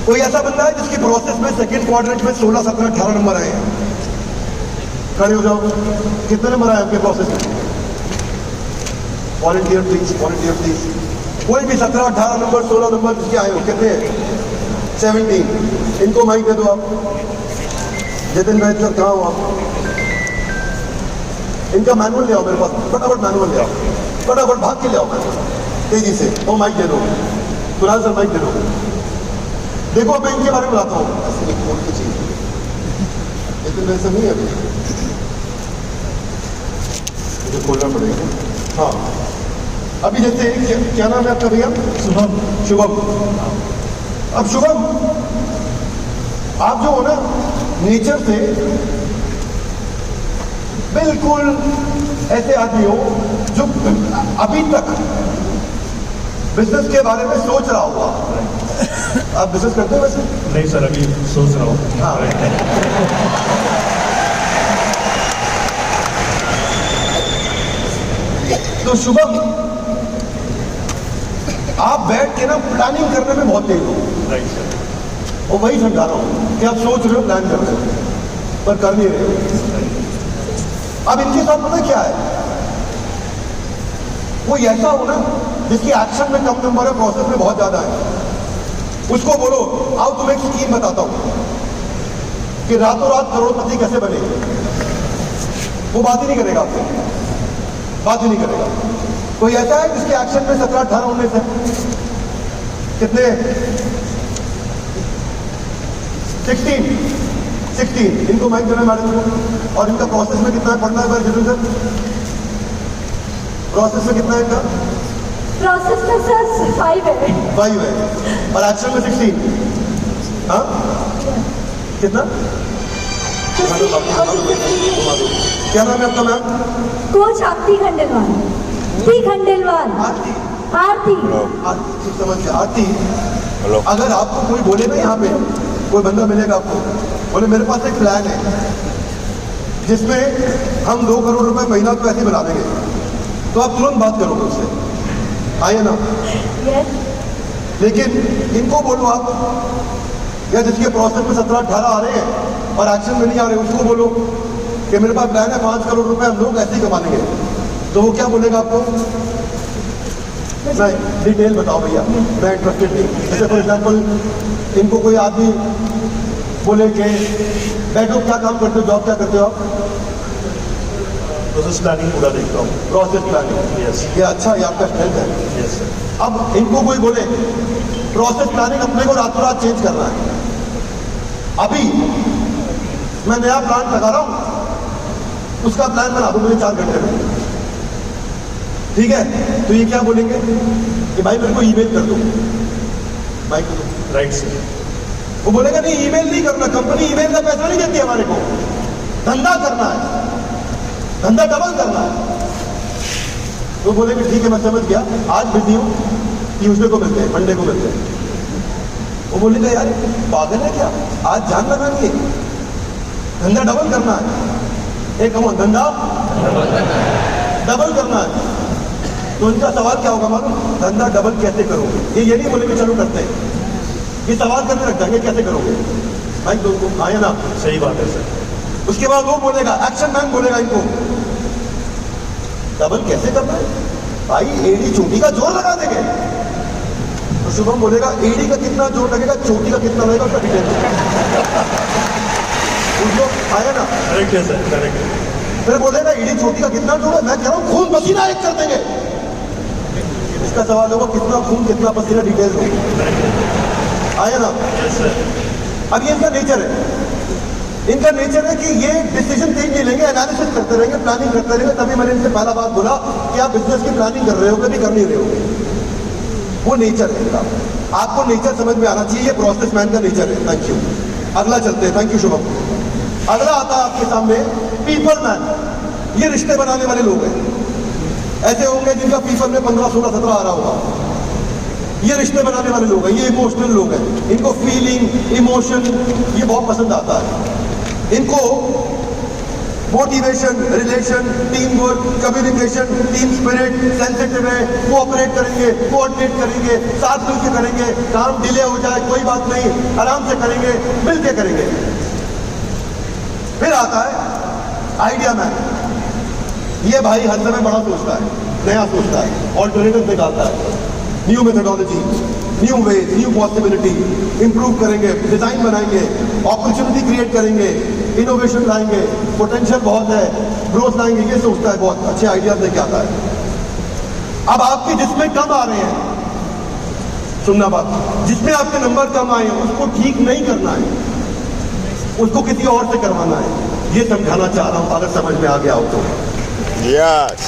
कोई ऐसा बंदा है जिसकी प्रोसेस में सेकंड क्वाड्रेंट में 16, 17, 18 नंबर आए हैं? खड़े हो जाओ, कितने नंबर आए आपके प्रोसेस में? Volunteer please, volunteer please. कोई भी 17, 18 नंबर, 16 नंबर जिसके आए हो, कितने हैं? 17। इनको माइक दे दो आप। जितिन भाई सर कहाँ हो आप? इनका मैनुअल ले आओ मेरे पास, फटाफट मैनुअल ले आओ, फटाफट भाग के ले आओ मैनुअल, तेजी से। वो माइक दे दो, कुणाल सर माइक दे दो। देखो मैं इनके बारे में बताता हूँ। ऐसे एक फोन की चीज, लेकिन वैसे नहीं है अभी, मुझे खोलना पड़ेगा। हाँ, अभी जैसे क्या नाम है आपका भैया? शुभम। शुभम। अब शुभम, आप जो हो ना, नेचर से बिल्कुल ऐसे आदमी हो जो अभी तक बिजनेस के बारे में सोच रहा होगा। आप बिजनेस करते हो वैसे? नहीं सर, अभी सोच रहा हूँ। हाँ। तो शुभम, आप बैठ के ना प्लानिंग करने में बहुत तेज हो। Right sir. और वही समझा रहा हूँ कि आप सोच रहे हो, प्लान कर रहे हो, पर कर नहीं रहे हो। अब इनके साथ पता क्या है, वो ऐसा हो ना जिसकी एक्शन में कम नंबर है, प्रोसेस में बहुत ज्यादा है। उसको बोलो आओ तुम्हें एक स्कीम बताता हूं कि रातों रात करोड़पति कैसे बने, वो बात ही नहीं करेगा आपसे, बात ही नहीं करेगा। कोई ऐसा है जिसके एक्शन में 17, 18, 19 है? कितने? 16। इनको माइक देना मैडम को। और इनका प्रोसेस में कितना पढ़ना है सर? प्रोसेस में कितना है इनका? प्रोसेस में सर 5 है। 5 है और एक्शन में 16। हाँ, कितना? क्या नाम है आपका मैम? कोच आरती खंडेलवाल। आरती। आरती। आरती, समझ गया। आरती, अगर आपको कोई बोले ना, यहाँ पे कोई बंदा मिलेगा आपको, बोले मेरे पास एक प्लान है जिसमें हम 2 करोड़ रुपए महीना को ऐसे बना देंगे, तो आप तुरंत बात करोगे उससे, आइए ना? यस। लेकिन इनको बोलो आप, या जिसके प्रोसेस में 17, 18 आ रहे हैं और एक्शन में नहीं आ रहे, उसको बोलो कि मेरे पास प्लान है 5 करोड़ रुपए हम लोग ऐसे ही कमा लेंगे, तो वो क्या बोलेगा आपको? नहीं, डिटेल बताओ भैया, मैं इंटरेस्टेड नहीं। जैसे फॉर एग्जाम्पल इनको कोई आदमी बोले कि बैठो, क्या काम करते हो, जॉब क्या करते हो आप? प्रोसेस प्लानिंग पूरा देखता हूँ। Process planning. यस। ये अच्छा, ये आपका स्ट्रेंथ है। Yes sir. अब इनको कोई बोले प्रोसेस प्लानिंग अपने को रातों रात चेंज करना है, अभी मैं नया प्लान लगा रहा हूं, उसका प्लान बना दो मुझे 4 घंटे में, ठीक है? तो ये क्या बोलेंगे कि भाई मेरे को ईमेल कर दो। भाई राइट सर। वो बोलेगा नहीं, ईमेल नहीं करना, कंपनी ईमेल का पैसा नहीं देती हमारे को, धंधा करना है, धंधा डबल करना है। तो बोलेंगे ठीक है मैं समझ गया, आज बिजी हूँ, ट्यूसडे को मिलते हैं, मंडे को मिलते हैं। वो बोलेगा यार पागल है क्या, आज जान लगानी है, धंधा डबल करना है। एक कमोन, धंधा डबल करना है। तो इनका सवाल क्या होगा मालूम? धंधा डबल कैसे करोगे? ये नहीं बोलेंगे चलो करते हैं, ये सवाल करके रख देंगे कैसे करोगे भाई, दोस्तों आए ना? सही बात है सर। उसके बाद वो बोलेगा, एक्शन मैन बोलेगा इनको डबल कैसे करना है भाई, एड़ी चोटी का जोर लगा देंगे। तो शुभम बोलेगा एड़ी का कितना जोर लगेगा, चोटी का कितना लगेगा, उसका डिटेल उसको आया ना? करेक्ट है सर, करेक्ट है। फिर बोलेगा एड़ी चोटी का कितना जोर है, मैं कह रहा हूँ खून पसीना एक कर देंगे। इसका सवाल होगा कितना खून कितना पसीना, डिटेल आया ना? अब ये इनका नेचर है, इनका नेचर है कि ये डिसीजन तेज नहीं लेंगे, एनालिसिस करते रहेंगे, प्लानिंग करते रहेंगे। तभी मैंने इनसे पहला बात बोला कि आप बिजनेस की प्लानिंग कर रहे हो, कभी कर नहीं रहे हो। वो नेचर है इनका, आपको नेचर समझ में आना चाहिए। ये प्रोसेस मैन का नेचर है। Thank you. अगला चलते हैं। Thank you Shubham. अगला आता है आपके सामने पीपल मैन। ये रिश्ते बनाने वाले लोग हैं। ऐसे होंगे जिनका पीपल में 15, 16, 17 आ रहा होगा। ये रिश्ते बनाने वाले लोग हैं, ये इमोशनल लोग हैं। इनको फीलिंग, इमोशन ये बहुत पसंद आता है। इनको motivation, relation, team work, communication, team spirit, sensitive है, कोऑपरेट करेंगे, कोऑर्डिनेट करेंगे, साथ मिलकर करेंगे। काम डिले हो जाए कोई बात नहीं, आराम से करेंगे, मिलके करेंगे। फिर आता है आइडिया मैन। ये भाई हर समय बड़ा सोचता है, नया सोचता है, ऑल्टरनेटिव निकालता है, new methodology, new way, new possibility, improve करेंगे, डिजाइन बनाएंगे, अपॉर्चुनिटी क्रिएट करेंगे, इनोवेशन लाएंगे, पोटेंशियल बहुत है, ग्रोथ लाएंगे। ये सोचता है, बहुत अच्छे आइडियाज लेके आता है। अब आपके जिसमें कम आ रहे हैं, सुनना बात, जिसमें आपके नंबर कम आए हैं उसको ठीक नहीं करना है, उसको किसी और से करवाना है। ये समझाना चाह रहा हूं, अगर समझ में आ गया हो तो। यस,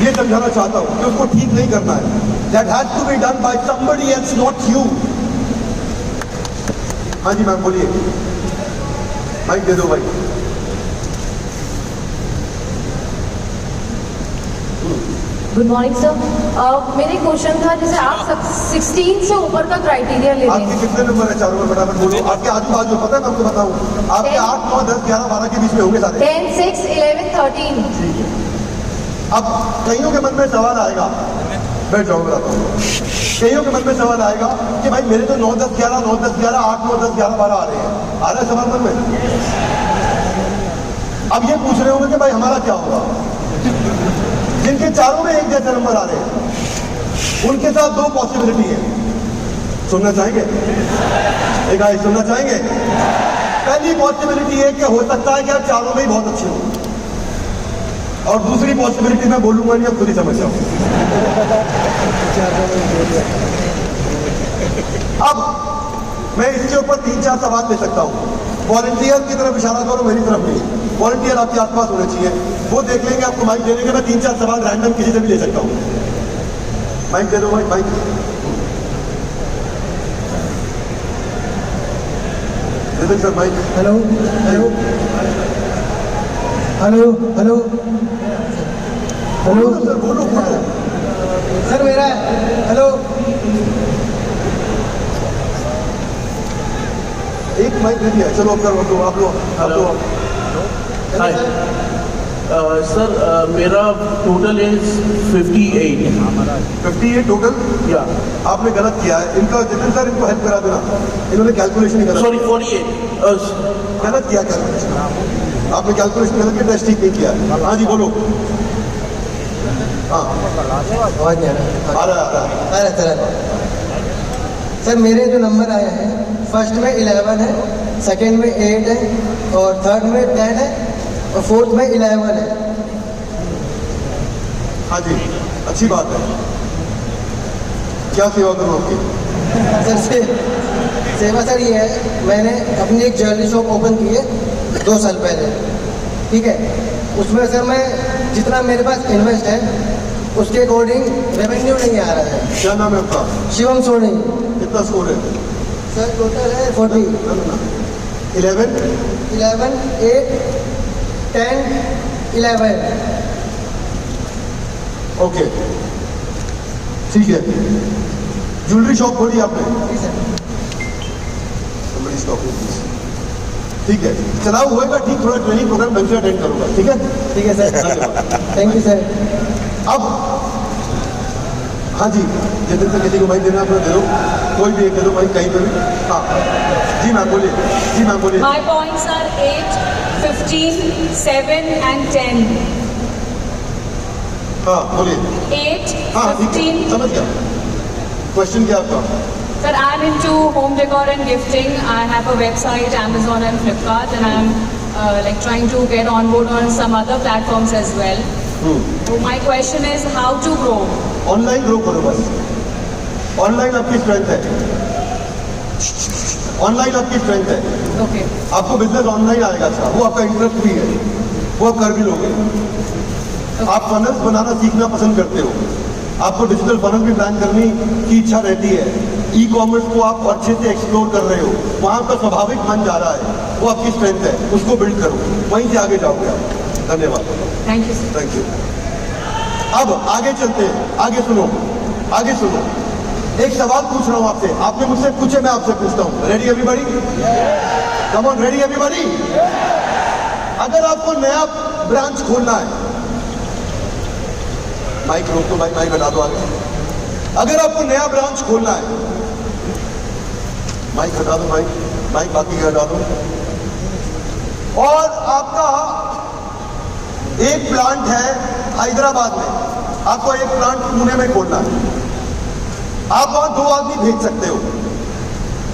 ये समझाना चाहता हूं कि उसको ठीक नहीं करना है। That has to be done by somebody else, not you. हाँ जी मैम बोलिए, माइक दे दो भाई। Good morning sir. मेरे क्वेश्चन था, जैसे आप सब 16 से ऊपर का क्राइटेरिया ले रहे आपके हैं, कितने नंबर है? चारों में फटाफट बोलो। आपके आजू बाजू पता है, मैं आपको बताऊं, आपके 8, 9, 10, 11, 12 के बीच में होंगे सारे। 10, 6, 11, 13। ठीक है। अब कईयों के मन में सवाल आएगा, बैठ जाओ बताता हूँ। कईयों के मन में सवाल आएगा कि भाई मेरे तो 9, 10, 11, 9, 10, 11, 8, 9, 10, 11, 12 आ रहे हैं। आ रहा है सवाल मन में? अब ये पूछ रहे होंगे कि भाई हमारा क्या होगा? जिनके चारों में एक जैसे नंबर आ रहे हैं उनके साथ दो पॉसिबिलिटी है। सुनना चाहेंगे? एक आए सुनना चाहेंगे? पहली पॉसिबिलिटी है कि हो सकता है कि आप चारों में ही बहुत अच्छे हो, और दूसरी पॉसिबिलिटी मैं बोलूंगा नहीं, आप खुद ही समझ जाओ। अब मैं इसके ऊपर 3-4 सवाल ले सकता हूं। वॉलंटियर की तरफ इशारा करो, मेरी तरफ नहीं। वॉलंटियर आपके आसपास होने चाहिए, वो देख लेंगे, आपको माइक दे देंगे। मैं 3-4 सवाल रैंडम किसी से भी ले सकता हूं। माइक दे दो भाई, माइक दे दो sir, mic. Hello hello hello hello hello sir बोलो बोलो। सर मेरा हेलो, एक माइक दे दिया, चलो अब करो, आप लोग हाय सर, मेरा टोटल इज 58। 58 टोटल? या आपने गलत किया है। इनका जितिन सर, इनको हेल्प करा देना, इन्होंने कैलकुलेशन ही गलत। सॉरी 48। गलत किया कैलकुलेशन, आपने कैलकुलेशन गलत किया, टेस्ट ठीक नहीं किया। हाँ जी बोलो। हाँ आवाज नहीं आ रहा है। सर मेरे जो नंबर आए हैं, फर्स्ट में 11 है, सेकंड में 8 है, और थर्ड में 10 है, और फोर्थ में 11 है। हाँ जी, अच्छी बात है। क्या सेवा करूँ आपकी? सर सेवा सर ये है, मैंने अपनी एक ज्वेलरी शॉप ओपन की है 2 साल पहले, ठीक है। उसमें सर मैं जितना मेरे पास इन्वेस्ट है उसके अकॉर्डिंग रेवेन्यू नहीं आ रहा है। क्या नाम है आपका? शिवम सोनी। कितना स्कोर है? सर टोटल है 40। 11, 11, 8, 10, 11। ओके ठीक है। ज्वेलरी शॉप खोली आपने? Somebody stop it, please. ठीक है, चलाओ होएगा ठीक, थोड़ा ट्रेनिंग प्रोग्राम ढंग से अटेंड करूंगा, ठीक है? ठीक है सर, थैंक यू सर। अब हाँ जी, जितने से किसी को माइक देना अपना दे दो, कोई भी एक दे दो माइक कहीं पर भी। हाँ जी मैम बोलिए, जी मैम बोलिए। My points are 8, 15, 7 and 10. हाँ बोलिए। 8, हाँ ठीक है, 15. समझ गया। क्वेश्चन क्या आपका? Sir, I'm into home decor and gifting. I have a website, Amazon and Flipkart, and I'm like trying to get on board on some other platforms as well. So my question is how to grow. Online grow करो बस, ऑनलाइन आपकी स्ट्रेंथ है, ऑनलाइन आपकी स्ट्रेंथ है। Okay. आपको बिजनेस ऑनलाइन आएगा अच्छा, वो आपका इंटरेस्ट भी है, वो आप कर भी लोगे। आप फनल्स बनाना सीखना पसंद करते हो, आपको डिजिटल फनल भी प्लान करने की इच्छा रहती है, ई कॉमर्स को आप अच्छे से एक्सप्लोर कर रहे हो, वहाँ का स्वाभाविक मन जा रहा है, वो आपकी स्ट्रेंथ है, उसको बिल्ड करो, वहीं से आगे जाओगे आप। धन्यवाद। Thank you, sir. Thank you. अब आगे चलते हैं, आगे सुनो, आगे सुनो। एक सवाल पूछ रहा हूं आपसे, आपने मुझसे पूछे, मैं आपसे पूछता हूं। Ready everybody? Come on, ready everybody? अगर आपको नया ब्रांच खोलना है, माइक रोक दो, माइक हटा दो आगे। अगर आपको नया ब्रांच खोलना है, माइक हटा दो, माइक बाकी का हटा दो, और आपका एक प्लांट है हैदराबाद में, आपको एक प्लांट पुणे में खोलना है, आप वहां 2 आदमी भेज सकते हो,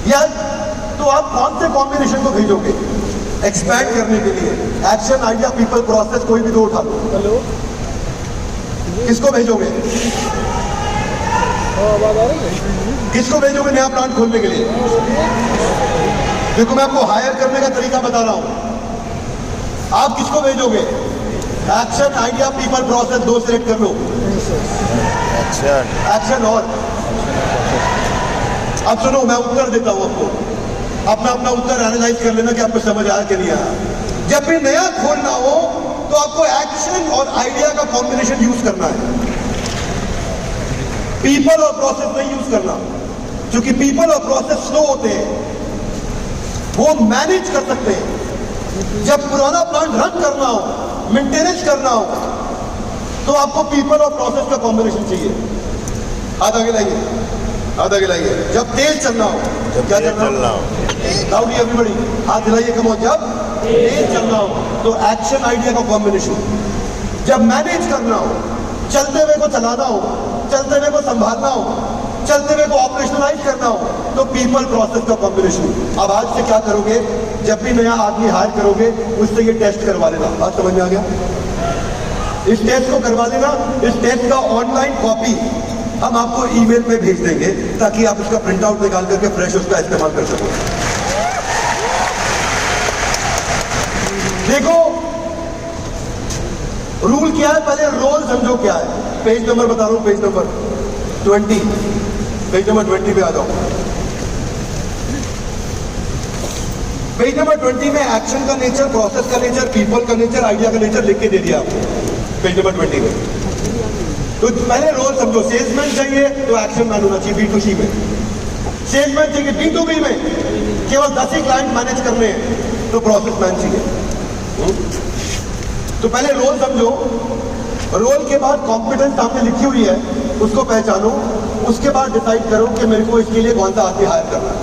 या तो आप कौन से कॉम्बिनेशन को भेजोगे एक्सपैंड करने के लिए? एक्शन, आइडिया, पीपल, प्रोसेस, कोई भी 2 उठा लो। हेलो, किसको भेजोगे? किसको भेजोगे नया प्लांट खोलने के लिए? देखो, मैं आपको हायर करने का तरीका बता रहा हूं। आप किसको भेजोगे? Action, idea, people, process, 2 select कर लो। एक्शन और अब सुनो, मैं उत्तर देता हूं आपको, अपना अपना उत्तर एनालाइज कर लेना कि आपको समझ आया कि नहीं आया। जब भी नया खोलना हो तो आपको एक्शन और आइडिया का कॉम्बिनेशन यूज करना है, पीपल और प्रोसेस नहीं यूज करना, क्योंकि पीपल और प्रोसेस स्लो होते हैं, वो मैनेज कर सकते हैं। जब पुराना प्लांट रन करना हो, मेंटेनेंस करना हो, तो आपको पीपल और प्रोसेस का कॉम्बिनेशन चाहिए। हाथ आगे लाइए, हाथ आगे लाइए। जब तेज चलना हो, जब क्या चलना हो, लाउडली एवरीबॉडी, हाथ हिलाइए, कम ऑन। जब तेज चलना हो तो एक्शन, आइडिया का कॉम्बिनेशन। जब मैनेज करना हो, चलते हुए को चलाना हो, चलते हुए को संभालना हो, चलते हुए को ऑपरेशनलाइज करना हो, तो पीपल प्रोसेस का कॉम्बिनेशन। अब आज से क्या करोगे, जब भी नया आदमी हायर करोगे, उससे ये टेस्ट करवा लेना। बात समझ में आ गया? इस टेस्ट को करवा लेना। इस टेस्ट का ऑनलाइन कॉपी हम आपको ईमेल पे भेज देंगे, ताकि आप उसका प्रिंट आउट निकाल करके फ्रेश उसका इस्तेमाल कर सको। देखो, रूल क्या है, पहले रोल समझो क्या है। पेज नंबर बता रहा हूं, पेज नंबर 20, पेज नंबर 20 पे आ जाओ। पेज नंबर 20 में एक्शन का नेचर, प्रोसेस का नेचर, पीपल का नेचर, आइडिया का नेचर लिख के दे दिया आपको पेज नंबर 20 में। तो पहले रोल समझो। सेल्समैन चाहिए तो एक्शन मैन होना चाहिए B2C में, सेल्समैन चाहिए B2B में, केवल 10 ही क्लाइंट मैनेज करने हैं तो प्रोसेस मैन चाहिए। तो पहले रोल समझो, रोल के बाद कॉम्पिटेंस सामने लिखी हुई है, उसको पहचानो, उसके बाद डिसाइड करो कि मेरे को इसके लिए कौन सा आदमी हायर करना है।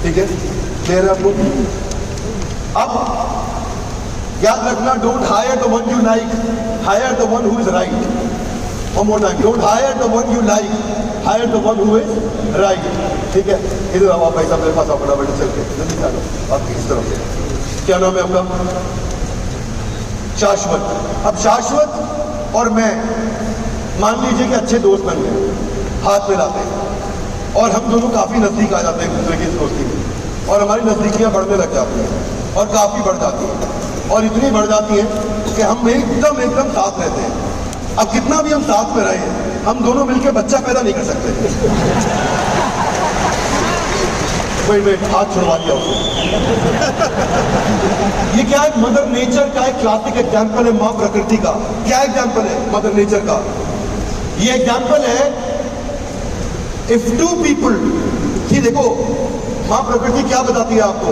ठीक है, क्लियर है आपको? अब याद रखना, don't hire the one you like, hire the one who is right. One more time, don't hire the one you like, hire the one who is right. ठीक है, इधर आओ भाई साहब, मेरे पास आओ, बड़ा चल के जल्दी चलो आपकी इस तरफ से। क्या नाम है आपका? शाश्वत। अब शाश्वत और मैं मान लीजिए कि अच्छे दोस्त बन गए, हाथ मिलाते हैं, और हम दोनों काफी नजदीक आ जाते हैं एक दूसरे की इस दोस्ती में, और हमारी नजदीकियां बढ़ने लग जाती हैं, और काफी बढ़ जाती हैं, और इतनी बढ़ जाती हैं कि हम एकदम साथ रहते हैं। अब कितना भी हम साथ में रहे, हम दोनों मिलकर बच्चा पैदा नहीं कर सकते। वेट, हाथ छुड़वा लिया उसको। ये क्या है? मदर नेचर का एक क्लासिक एग्जाम्पल है, माँ प्रकृति का। क्या एग्जाम्पल है मदर नेचर का? ये एग्जाम्पल है, इफ 2 पीपल, कि देखो माँ प्रकृति क्या बताती है आपको,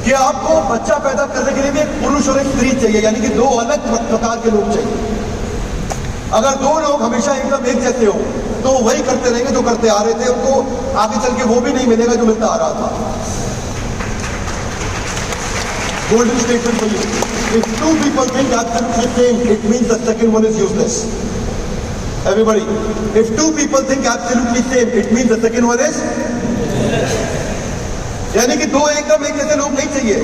कि आपको बच्चा पैदा करने के लिए भी एक पुरुष और एक स्त्री चाहिए, यानी कि 2 अलग प्रकार के लोग चाहिए। अगर 2 लोग हमेशा एकदम एक जैसे हो तो वही करते रहेंगे जो करते आ रहे थे, उनको आगे चल के वो भी नहीं मिलेगा जो मिलता आ रहा था। Golden statement for you, if 2 people think absolutely same, it means the second one is useless. Everybody, if 2 people think absolutely same, it means the second one is, यानी कि 2 एकदम एक जैसे लोग नहीं चाहिए।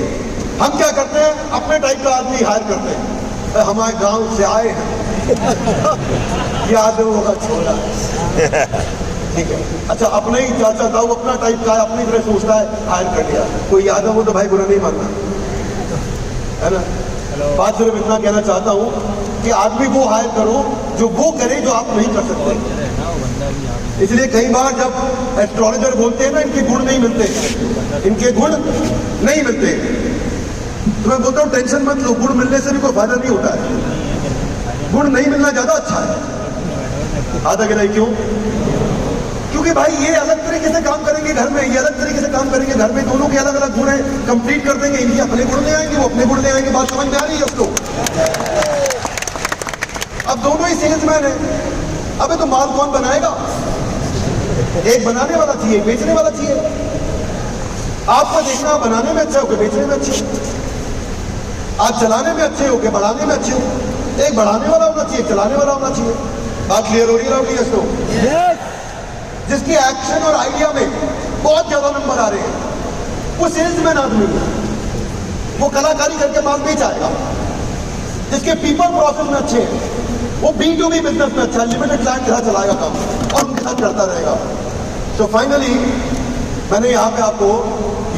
हम क्या करते हैं, अपने टाइप का आदमी हायर करते हैं। हमारे गांव से आए हैं, यादवों का छोरा, ठीक है। अच्छा, अपने ही चाचा ताऊ अपना टाइप का है, अपनी तरह सोचता है, हायर कर लिया। कोई याद है वो तो भाई बुरा नहीं मानना, है ना। बात सिर्फ इतना कहना चाहता हूँ कि आदमी वो हायर करो जो वो करे जो आप नहीं कर सकते। इसलिए कई बार जब एस्ट्रोलॉजर बोलते हैं ना इनके गुण नहीं मिलते, इनके गुण नहीं मिलते, तो मैं बोलता हूँ टेंशन मत लो, गुण मिलने से भी कोई फायदा नहीं होता है, गुण नहीं मिलना ज्यादा अच्छा है। आधा कि नहीं, क्यों? क्योंकि भाई ये अलग तरीके से काम करेंगे घर में, ये अलग तरीके से काम करेंगे घर में, दोनों के अलग अलग गुण हैं, कंप्लीट कर देंगे। इनके अपने गुण ले आएंगे, वो अपने गुण ले आएंगे। बात समझ में आ रही है उसको? अब दोनों ही सेल्समैन है, अबे तो माल कौन बनाएगा? एक बनाने वाला चाहिए, एक बेचने वाला चाहिए। आपको देखना बनाने में अच्छे हो कि बेचने में अच्छे हो, आप चलाने में अच्छे हो कि बढ़ाने में अच्छे हो। एक बढ़ाने वाला होना चाहिए, चलाने वाला होना चाहिए। बात क्लियर हो रही है दोस्तों? जिसकी एक्शन और आइडिया में बहुत ज्यादा नंबर आ रहे हैं वो सेल्समैन आदमी है, वो कलाकारी करके माल बेच आएगा। जिसके पीपल प्रोसेस में अच्छे हैं वो B2B बिजनेस में अच्छा है, लिमिटेड क्लाइंट के साथ चलाएगा काम और उनके साथ करता रहेगा। तो फाइनली मैंने यहाँ पे आपको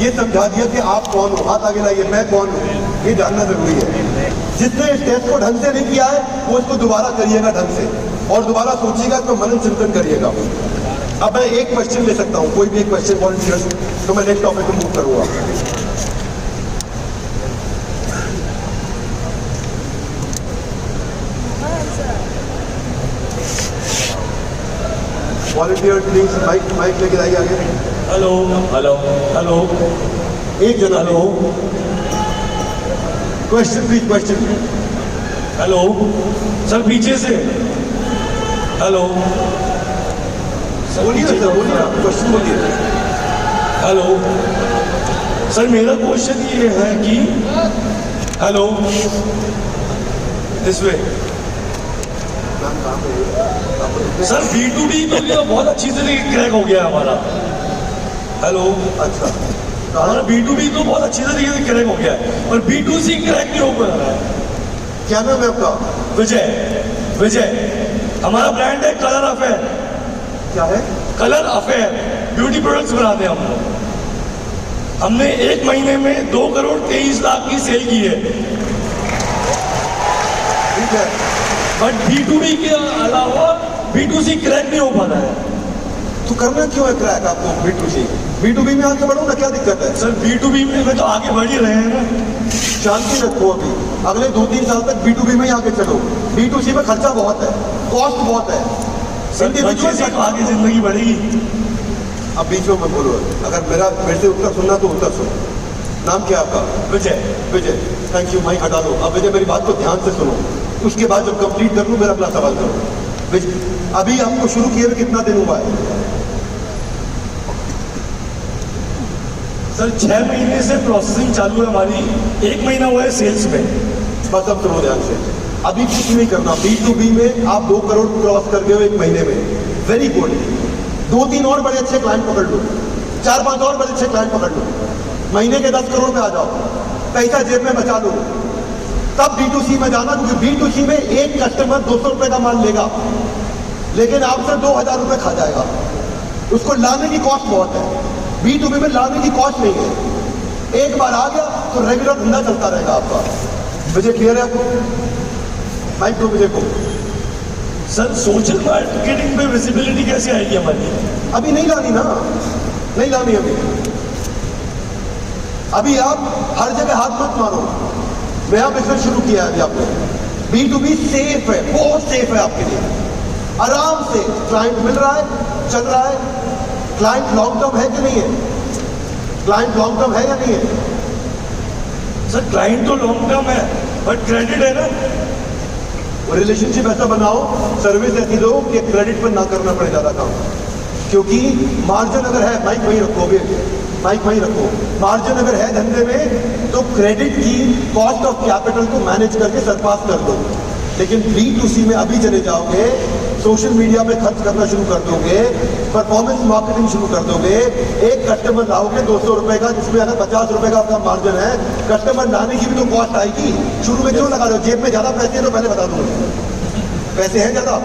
ये समझा दिया कि आप कौन हो। हाथ आगे लाइए, मैं कौन हूँ ये जानना जरूरी है। जिसने इस टेस्ट को ढंग से नहीं किया है वो इसको दोबारा करिएगा ढंग से, और दोबारा सोचिएगा तो मनन चिंतन करिएगा। अब मैं एक क्वेश्चन ले सकता हूँ, कोई भी एक क्वेश्चन वॉलंटियर्स, तो मैं नेक्स्ट टॉपिक को मूव करूंगा। वॉलंटियर प्लीज माइक लेके आइए आगे। हेलो हेलो हेलो, एक जना, hello, question please, question. Hello sir, पीछे से। हेलो बोलिए सर, बोलिए, क्वेश्चन बोलिए। हेलो सर, मेरा क्वेश्चन ये है कि hello this way sir, B2B तो ये बहुत अच्छी तरीके क्रैक हो गया है हमारा। हेलो, अच्छा, हमारा B2B तो बहुत अच्छी तरीके से क्रैक हो गया है, और B2C क्रैक नहीं हो पा रहा है। क्या नाम है आपका? विजय। विजय, हमारा ब्रांड है कलर अफेयर। क्या है? कलर अफेयर, ब्यूटी प्रोडक्ट्स बनाते हैं हम लोग। हमने 1 महीने में 2 करोड़ 23 लाख की सेल की है। ठीक है, बट B2B के अलावा B2C क्रैक नहीं हो पाता है। तो करना क्यों है क्रैक आपको B2C? B2B में आगे बढ़ो ना, क्या दिक्कत है? सर B2B में तो आगे बढ़ ही रहे हैं ना। शांति रखो, अभी अगले 2-3 साल तक B2B में ही आगे चलो। B2C में खर्चा बहुत है, कॉस्ट बहुत है, इंडिविजुअल से आगे जिंदगी बढ़ेगी। अब बीच में मैं बोलो, अगर मेरे से उत्तर सुनना तो उत्तर सुनो। नाम क्या आपका? विजय। विजय, थैंक यू, माइक हटा दो। अब विजय मेरी बात को ध्यान से सुनो, उसके बाद जब कंप्लीट कर लूँ मेरा अगला सवाल करो। विजय, अभी आपको शुरू किए हुए कितना दिन हुआ है? सर 6 महीने से प्रोसेसिंग चालू है हमारी, 1 महीना हुआ है सेल्स में। बस अब सुनो ध्यान से, अभी कुछ नहीं करना। B2B में आप 2 करोड़ क्रॉस कर गए हो 1 महीने में, वेरी गुड। 2-3 और बड़े अच्छे क्लाइंट पकड़ लो, 4-5 और बड़े अच्छे क्लाइंट पकड़ लो, महीने के 10 करोड़ पे आ जाओ, पैसा जेब में बचा लो, तब B2C में जाना। क्योंकि B2C में एक कस्टमर 200 रुपए का माल लेगा, लेकिन आपसे 2000 रुपए खा जाएगा। उसको लाने की कॉस्ट बहुत है। B2B में लाने की कॉस्ट नहीं है, एक बार आ गया तो रेगुलर धंधा चलता रहेगा आपका। मुझे क्लियर है आपको? माइक दो मुझे को। सर सोशल मार्केटिंग में विजिबिलिटी कैसे आएगी हमारी? अभी नहीं लानी ना, नहीं लानी अभी आप हर जगह हाथ मत मारो। नया बिजनेस शुरू किया है अभी आपने, B2B सेफ है, बहुत सेफ है आपके लिए। आराम से क्लाइंट मिल रहा है, चल रहा है। क्लाइंट लॉन्ग टर्म है कि नहीं है? क्लाइंट लॉन्ग टर्म है या नहीं है? सर क्लाइंट तो लॉन्ग टर्म है, बट क्रेडिट है ना। रिलेशनशिप ऐसा बनाओ, सर्विस ऐसी दो कि क्रेडिट पर ना करना पड़े ज्यादा काम। क्योंकि मार्जिन अगर है, माइक वहीं रखोगे, माइक वहीं रखो, मार्जिन अगर है धंधे में तो क्रेडिट की कॉस्ट ऑफ कैपिटल को मैनेज करके सरपास कर दो। लेकिन B2C में अभी चले जाओगे, सोशल मीडिया पे खर्च करना शुरू कर दोगे, परफॉर्मेंस मार्केटिंग शुरू कर दोगे, एक कस्टमर लाओगे 200 रुपए का, जिसमें अगर 50 रुपए का आपका मार्जिन है, कस्टमर लाने की भी तो कॉस्ट आएगी। शुरू में क्यों लगा रहे हो? जेब में ज्यादा पैसे हैं तो पहले बता दूंगा, पैसे हैं ज्यादा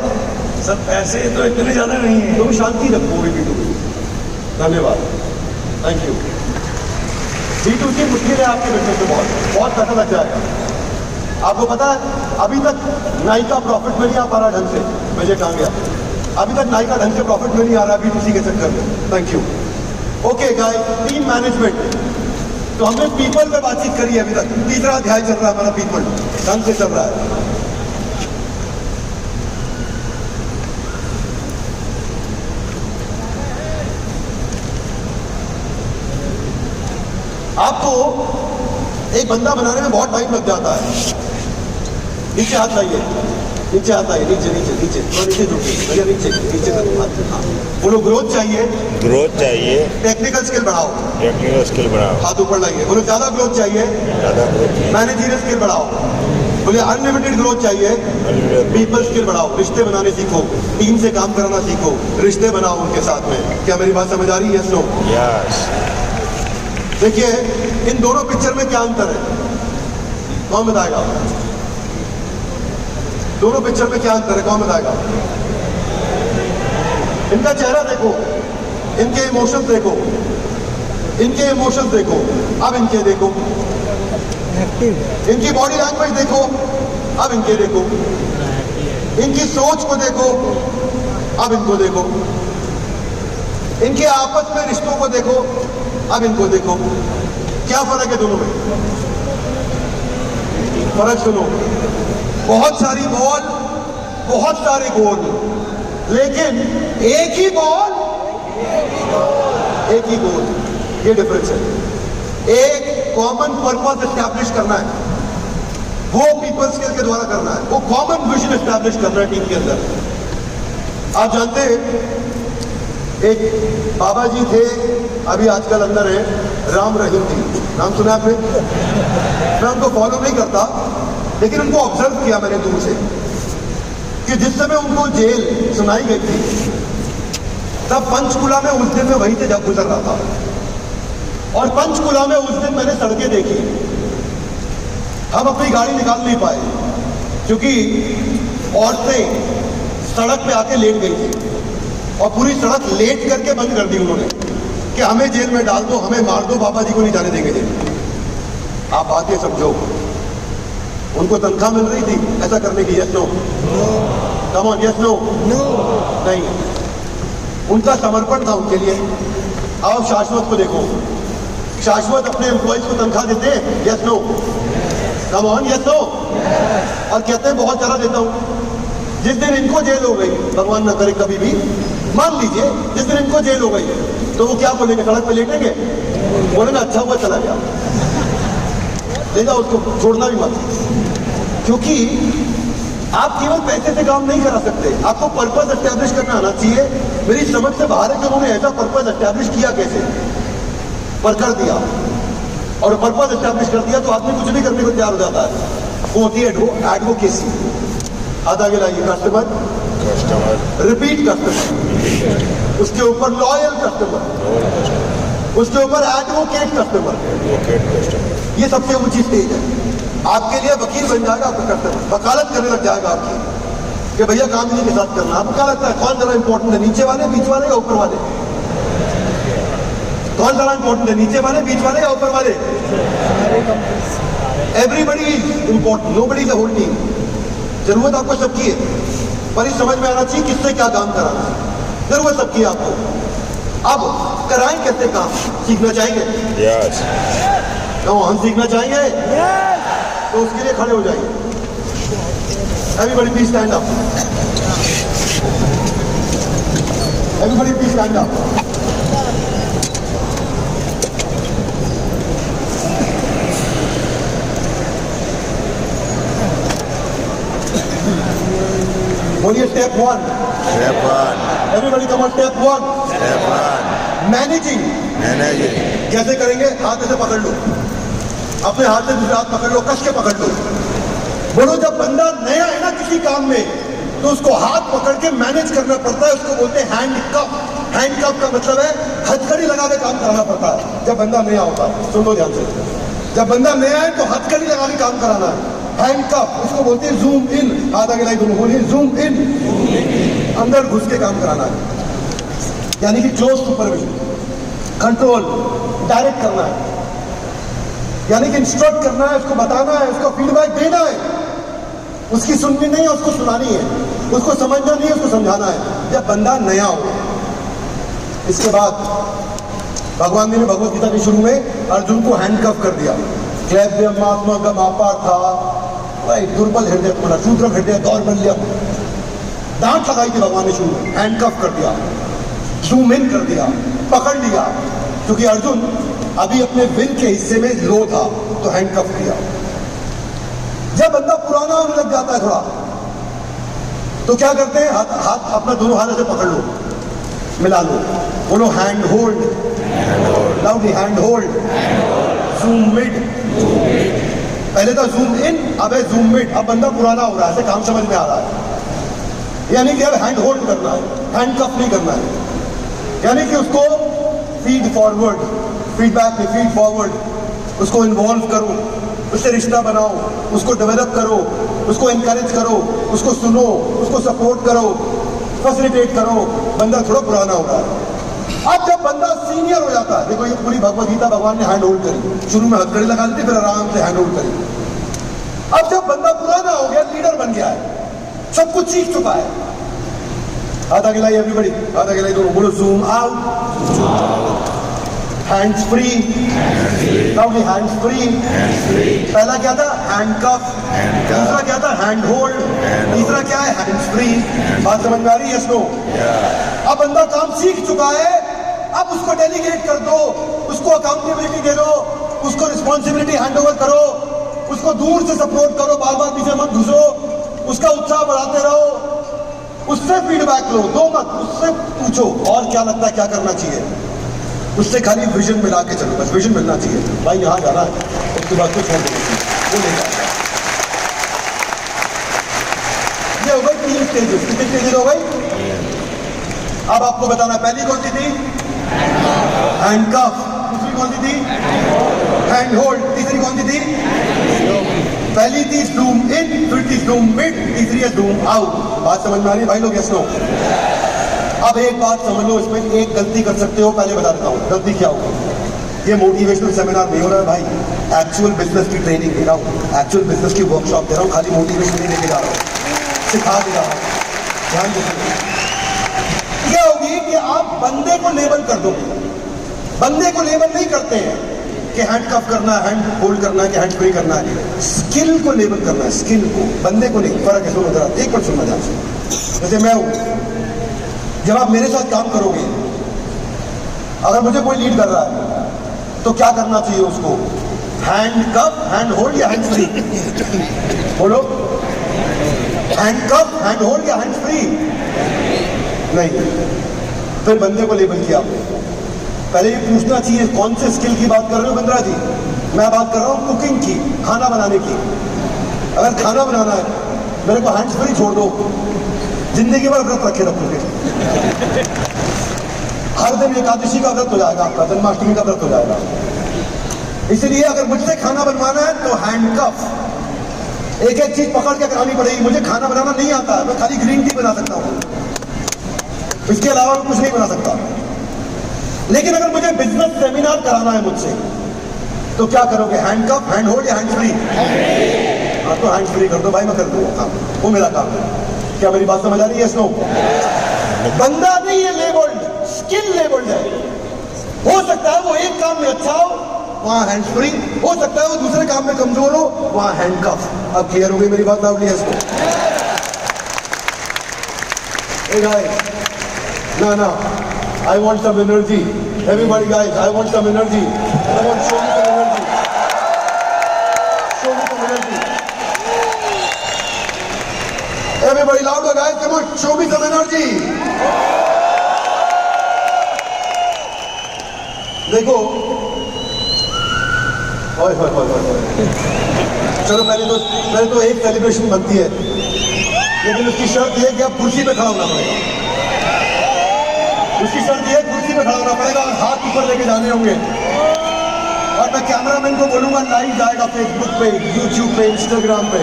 सर पैसे तो इतने ज़्यादा नहीं है। तो शांति रखो B2B। धन्यवाद, थैंक यू। B2C मुश्किल है आपके बिजनेस में, बहुत पैसा लग जाएगा। आपको पता है अभी तक नाई का प्रॉफिट में नहीं आ पा रहा ढंग से। मुझे कहाँ गया, अभी तक नाई का ढंग से प्रॉफिट में नहीं आ रहा B2C के चक्कर में। Thank you. Okay guys, team management. तो हमने पीपल पे बातचीत करी है अभी तक। तीसरा अध्याय चल रहा है हमारा, पीपल ढंग से चल रहा है। आपको एक बंदा बनाने में बहुत टाइम लग जाता है। नीचे हाथ लाइए, नीचे हाथ लाइए, नीचे नीचे नीचे थोड़ा नीचे झुकिए भैया, नीचे नीचे का हाथ। हाँ बोलो, ग्रोथ चाहिए, ग्रोथ चाहिए, टेक्निकल स्किल बढ़ाओ, टेक्निकल स्किल बढ़ाओ, हाथ ऊपर लाइए। बोलो ज़्यादा ग्रोथ चाहिए, ज़्यादा ग्रोथ, मैनेजरियल स्किल बढ़ाओ। बोले अनलिमिटेड ग्रोथ चाहिए, पीपल स्किल बढ़ाओ, रिश्ते बनाने सीखो, टीम से काम करना सीखो, रिश्ते बनाओ उनके साथ में। क्या मेरी बात समझ आ रही है? Yes no? यस। देखिए इन दोनों पिक्चर में क्या अंतर है, कौन बताएगा? दोनों पिक्चर में क्या अंतर है, कौन बताएगा? इनका चेहरा देखो, इनके इमोशंस देखो, इनके इमोशंस देखो। अब इनके देखो, इनकी बॉडी लैंग्वेज देखो, अब इनके देखो, इनकी सोच को देखो, अब इनको देखो, इनके आपस में रिश्तों को देखो, अब इनको देखो। क्या फर्क है दोनों में? फर्क सुनो, बहुत सारी बॉल, बहुत सारे गोल, लेकिन एक ही बॉल, एक ही गोल। ये डिफरेंस है। एक कॉमन पर्पस एस्टैब्लिश करना है, वो पीपल स्किल के द्वारा करना है, वो कॉमन विजन एस्टैब्लिश करना है टीम के अंदर। आप जानते हैं एक बाबा जी थे, अभी आजकल अंदर है, राम रहीम जी, नाम सुना आपने? मैं उनको फॉलो नहीं करता, लेकिन उनको ऑब्जर्व किया मैंने दूर से कि जिस समय उनको जेल सुनाई गई थी, तब पंचकुला में उस दिन में वहीं से जब गुजर रहा था, और पंचकुला में उस दिन मैंने सड़कें देखी। हम अपनी गाड़ी निकाल नहीं पाए क्योंकि औरतें सड़क पे आके लेट गई थी, और पूरी सड़क लेट करके बंद कर दी उन्होंने कि हमें जेल में डाल दो, हमें मार दो, बाबा जी को नहीं जाने देंगे जेल। आप बात ये समझो, उनको तनख्वाह मिल रही थी ऐसा करने की? Yes no? Come on, yes no? नहीं, उनका समर्पण था उनके लिए। अब शाश्वत को देखो, शाश्वत अपने एम्प्लॉइज को तनख्वाह देते हैं? Yes no? Come on, yes no? और कहते हैं बहुत ज़्यादा देता हूँ। जिस दिन इनको जेल हो गई, भगवान न करे कभी भी, मान लीजिए जिस दिन इनको जेल हो गई, तो वो क्या बोलेंगे? सड़क पे लेटेंगे, बोलेंगे अच्छा हुआ चला गया, ले जाओ उसको, छोड़ना भी मत। क्योंकि आप केवल पैसे से काम नहीं करा सकते, आपको पर्पस एस्टैब्लिश करना आना चाहिए। मेरी समझ से बाहर है कि उन्होंने ऐसा पर्पस एस्टैब्लिश किया कैसे, पर कर दिया, और पर्पस एस्टैब्लिश कर दिया तो आदमी कुछ भी करने को तैयार हो जाता है। वो होती है एडवोकेसी। आधा आगे लाइए, कस्टमर, रिपीट कस्टमर, उसके ऊपर लॉयल कस्टमर, उसके ऊपर एडवोकेट कस्टमर। ये सबसे ऊंची स्टेज है। आपके लिए वकील बन जाएगा आपका कस्टमर, वकालत करने लग जाएगा आपकी कि भैया काम इन्हीं के साथ करना। आपको क्या लगता है कौन ज़्यादा इंपॉर्टेंट है, नीचे वाले, बीच वाले या ऊपर वाले? कौन ज़्यादा इंपॉर्टेंट है, नीचे वाले, बीच वाले या ऊपर वाले? Everybody is important, nobody is a whole team. जरूरत आपको सबकी है, पर इस समझ में आना चाहिए किससे क्या काम कराना है। जरूरत सबकी है आपको। अब कराएं कैसे काम, सीखना चाहेंगे? यस। तो हम सीखना चाहेंगे, तो उसके लिए खड़े हो जाइए। Everybody please stand up, everybody please stand up. बोलिए step 1। Step 1। Everybody come on, step 1। Step 1। Managing. Managing कैसे करेंगे? हाथ ऐसे पकड़ लो, अपने हाथ से दूसरे हाथ पकड़ लो, कस के पकड़ लो। बोलो जब बंदा नया है ना किसी काम में, तो उसको हाथ पकड़ के मैनेज करना पड़ता है, उसको बोलते हैं हैंड कप। हैंड कप का मतलब है हथकड़ी लगा के काम कराना पड़ता है जब बंदा नया होता है। सुन लो ध्यान से, जब बंदा नया है तो हथकड़ी लगा के काम कराना है, हैंड कप। इसको बोलते हैं जूम इन। हाथ आगे लाई दोनों, बोलिए जूम इन। अंदर घुस के काम कराना है, यानी कि क्लोज सुपरविजन, कंट्रोल, डायरेक्ट करना है, यानी कि इंस्ट्रक्ट करना है, उसको बताना है, उसको फीडबैक देना है, उसकी सुननी नहीं है, उसको सुनानी है, उसको समझना नहीं है, उसको समझाना है, जब बंदा नया हो। इसके बाद भगवान ने भगवत गीता के शुरू में अर्जुन को हैंडकफ कर दिया। क्लैब्य महात्मा का मापा था भाई, दुर्बल हृदय तुम्हारा, शूद्र हृदय दौर्बल्य, डांट लगाई थी भगवान ने शुरू में, हैंडकफ कर दिया, जूम इन कर दिया, पकड़ लिया, क्योंकि अर्जुन अभी अपने विल के हिस्से में लो था, तो हैंडकफ किया। जब बंदा पुराना होने लग जाता है थोड़ा, तो क्या करते हैं, हाथ अपना दोनों हाथों से पकड़ लो, मिला लो, बोलो hand hold, loudly hand hold, zoom mid, पहले था जूम इन, अब है जूम मिड। अब बंदा पुराना हो रहा है, ऐसे काम समझ में आ रहा है, यानी कि अब हैंड होल्ड करना है, हैंड कफ नहीं करना है, यानी कि उसको फीड फॉरवर्ड, फीडबैक में फीड फॉरवर्ड, उसको इन्वॉल्व करो, उससे रिश्ता बनाओ, उसको डेवलप करो, उसको इनकरेज करो, उसको सुनो, उसको सपोर्ट करो, फैसिलिटेट करो। बंदा थोड़ा पुराना हो रहा है। अब जब बंदा सीनियर हो जाता है, देखो ये पूरी भगवत गीता भगवान ने हैंड होल्ड करी, शुरू में हथकड़ी लगा दी, फिर आराम से हैंड होल्ड करी। अब जब बंदा पुराना हो गया, लीडर बन गया है, सब कुछ सीख चुका है, हाथ आगे लाई एवरीबॉडी, हाथ आगे लाई दोनों, बोलो zoom out, hands free, loudly hands free. पहला क्या था, हैंडकफ, दूसरा क्या था, हैंड होल्ड, तीसरा क्या है, हैंड्स फ्री। बात समझ में आ रही है? Yes no? अब बंदा काम सीख चुका है, अब उसको डेलीगेट कर दो, उसको अकाउंटेबिलिटी दे दो, उसको रिस्पॉन्सिबिलिटी हैंड ओवर करो, उसको दूर से सपोर्ट करो, बार बार पीछे मत घुसो, उसका उत्साह बढ़ाते रहो, उससे फीडबैक लो, दो मत, उससे पूछो और क्या लगता है, क्या करना चाहिए, उससे खाली विजन मिला के चलो, बस विजन मिलना चाहिए, भाई यहाँ जाना है, उसके बाद कुछ और वो नहीं जाता। ये हो गई 3 स्टेजेस। कितने स्टेजेस हो गई? अब आपको बताना, पहली कौन सी थी, हैंडकफ, दूसरी कौन सी थी, हैंड होल्ड, तीसरी कौन सी थी, पहली थी जूम इन, फिर थी जूम मिड, तीसरी है जूम आउट। बात समझ में आ रही है भाई लोग? Yes no? अब एक बात समझ लो, इसमें एक गलती कर सकते हो, पहले बता देता हूँ गलती क्या होगी। ये मोटिवेशनल सेमिनार नहीं हो रहा है भाई, एक्चुअल बिजनेस की ट्रेनिंग दे रहा हूँ, एक्चुअल बिजनेस की वर्कशॉप दे रहा हूँ, खाली मोटिवेशन नहीं लेके जा रहा हूँ, सिखा दे रहा हूँ। ध्यान दीजिए, क्या होगी कि आप बंदे को लेबल कर दोगे, बंदे को लेबल नहीं करते हैं कि हैंड कफ करना है, हैंड होल्ड करना है, कि हैंड फ्री करना है, स्किल को लेबल करना है, स्किल को, बंदे को नहीं। फर्क है, सुनो जरा, एक मिनट सुनना ध्यान से। जैसे मैं हूं, जब आप मेरे साथ काम करोगे, अगर मुझे कोई लीड कर रहा है तो क्या करना चाहिए उसको, हैंड कफ, हैंड होल्ड या हैंड फ्री? बोलो, हैंड कफ, हैंड होल्ड या हैंड फ्री? नहीं। फिर बंदे को लेबल किया आपने, पहले ये पूछना चाहिए कौन से स्किल की बात कर रहे हो बंद्रा जी? मैं बात कर रहा हूँ कुकिंग की, खाना बनाने की। अगर खाना बनाना है, मेरे को हैंड्स फ्री छोड़ दो, जिंदगी भर व्रत रखे रखोगे, हर दिन एकादशी का व्रत हो जाएगा आपका, जन्माष्टमी का व्रत हो जाएगा। इसलिए अगर मुझसे खाना बनवाना है तो हैंडकफ, एक एक चीज पकड़ के करानी पड़ेगी। मुझे खाना बनाना नहीं आता है, मैं खाली ग्रीन टी बना सकता हूँ, इसके अलावा मैं कुछ नहीं बना सकता। लेकिन अगर मुझे बिजनेस सेमिनार कराना है मुझसे, तो क्या करोगे, हैंडकफ, हैंड होल्ड या हैंड फ्री? हाँ, तो हैंड फ्री कर दो भाई, मैं कर दूंगा काम, वो मेरा काम है। क्या मेरी बात समझ आ रही है? Yes no? बंदा नहीं है लेबल्ड, स्किल लेबल्ड है। हो सकता है वो एक काम में अच्छा हो, वहां हैंड फ्री, हो सकता है वो दूसरे काम में कमजोर हो, वहां हैंडकफ। अब क्लियर हो गई मेरी बात? Loudly yes no? Hey guys, no, I want some energy. Everybody guys, I want some energy. I want show me some energy. Show me some energy. Everybody louder guys, come on, show me some energy. देखो, ओए चलो पहले तो एक सेलिब्रेशन बनती है, लेकिन उसकी शर्त यह है कि आप कुर्सी पे खड़ा होना पड़ेगा। उसकी शर्त यह है कुर्सी पे खड़ा होना पड़ेगा और हाथ ऊपर लेके जाने होंगे। और मैं कैमरामैन को बोलूंगा लाइव जाएगा फेसबुक पे, यूट्यूब पे, इंस्टाग्राम पे।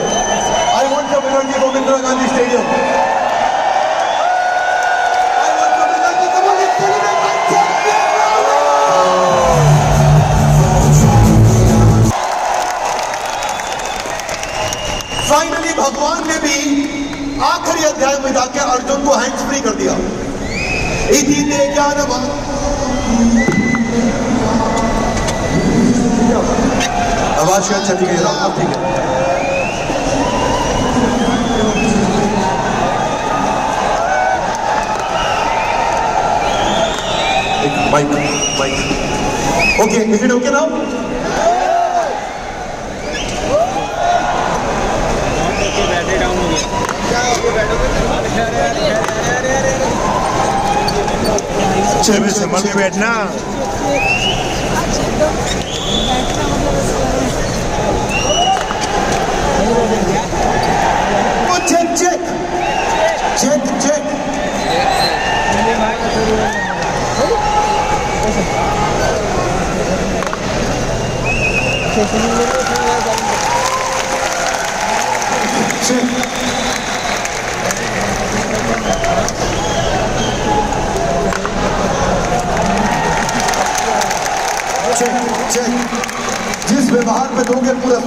I want the energy from Indira Gandhi stadium. Hands free कर दिया। इति ते ज्ञानवान, आवाज शायद चली गई, अब ठीक है। Mic mic okay, is it okay now? चल संभल के बैठना। Check check check check check, जिस व्यवहार पे दोगे पूरा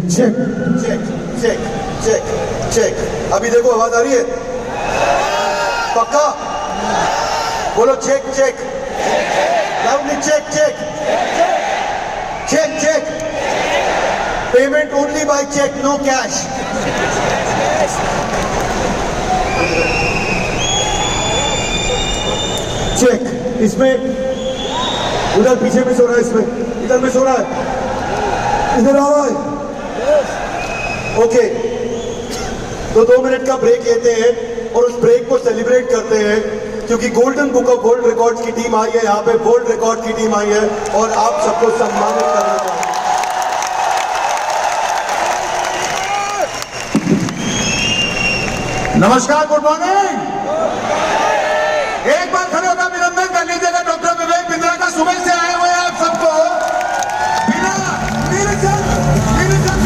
check check check check check. अभी देखो आवाज आ रही है? पक्का बोलो, check check loudly, check check check check. Payment only by cheque, no cash. Cheque. इसमें उधर पीछे में सो रहा है, इसमें इधर में सो रहा है, इधर आ रहा है। ओके, तो 2 मिनट का ब्रेक लेते हैं और उस ब्रेक को सेलिब्रेट करते हैं, क्योंकि golden book of world records की टीम आई है यहाँ पे, वर्ल्ड रिकॉर्ड की टीम आई है और आप सबको सम्मानित करना चाहते हैं। नमस्कार, गुड मॉर्निंग।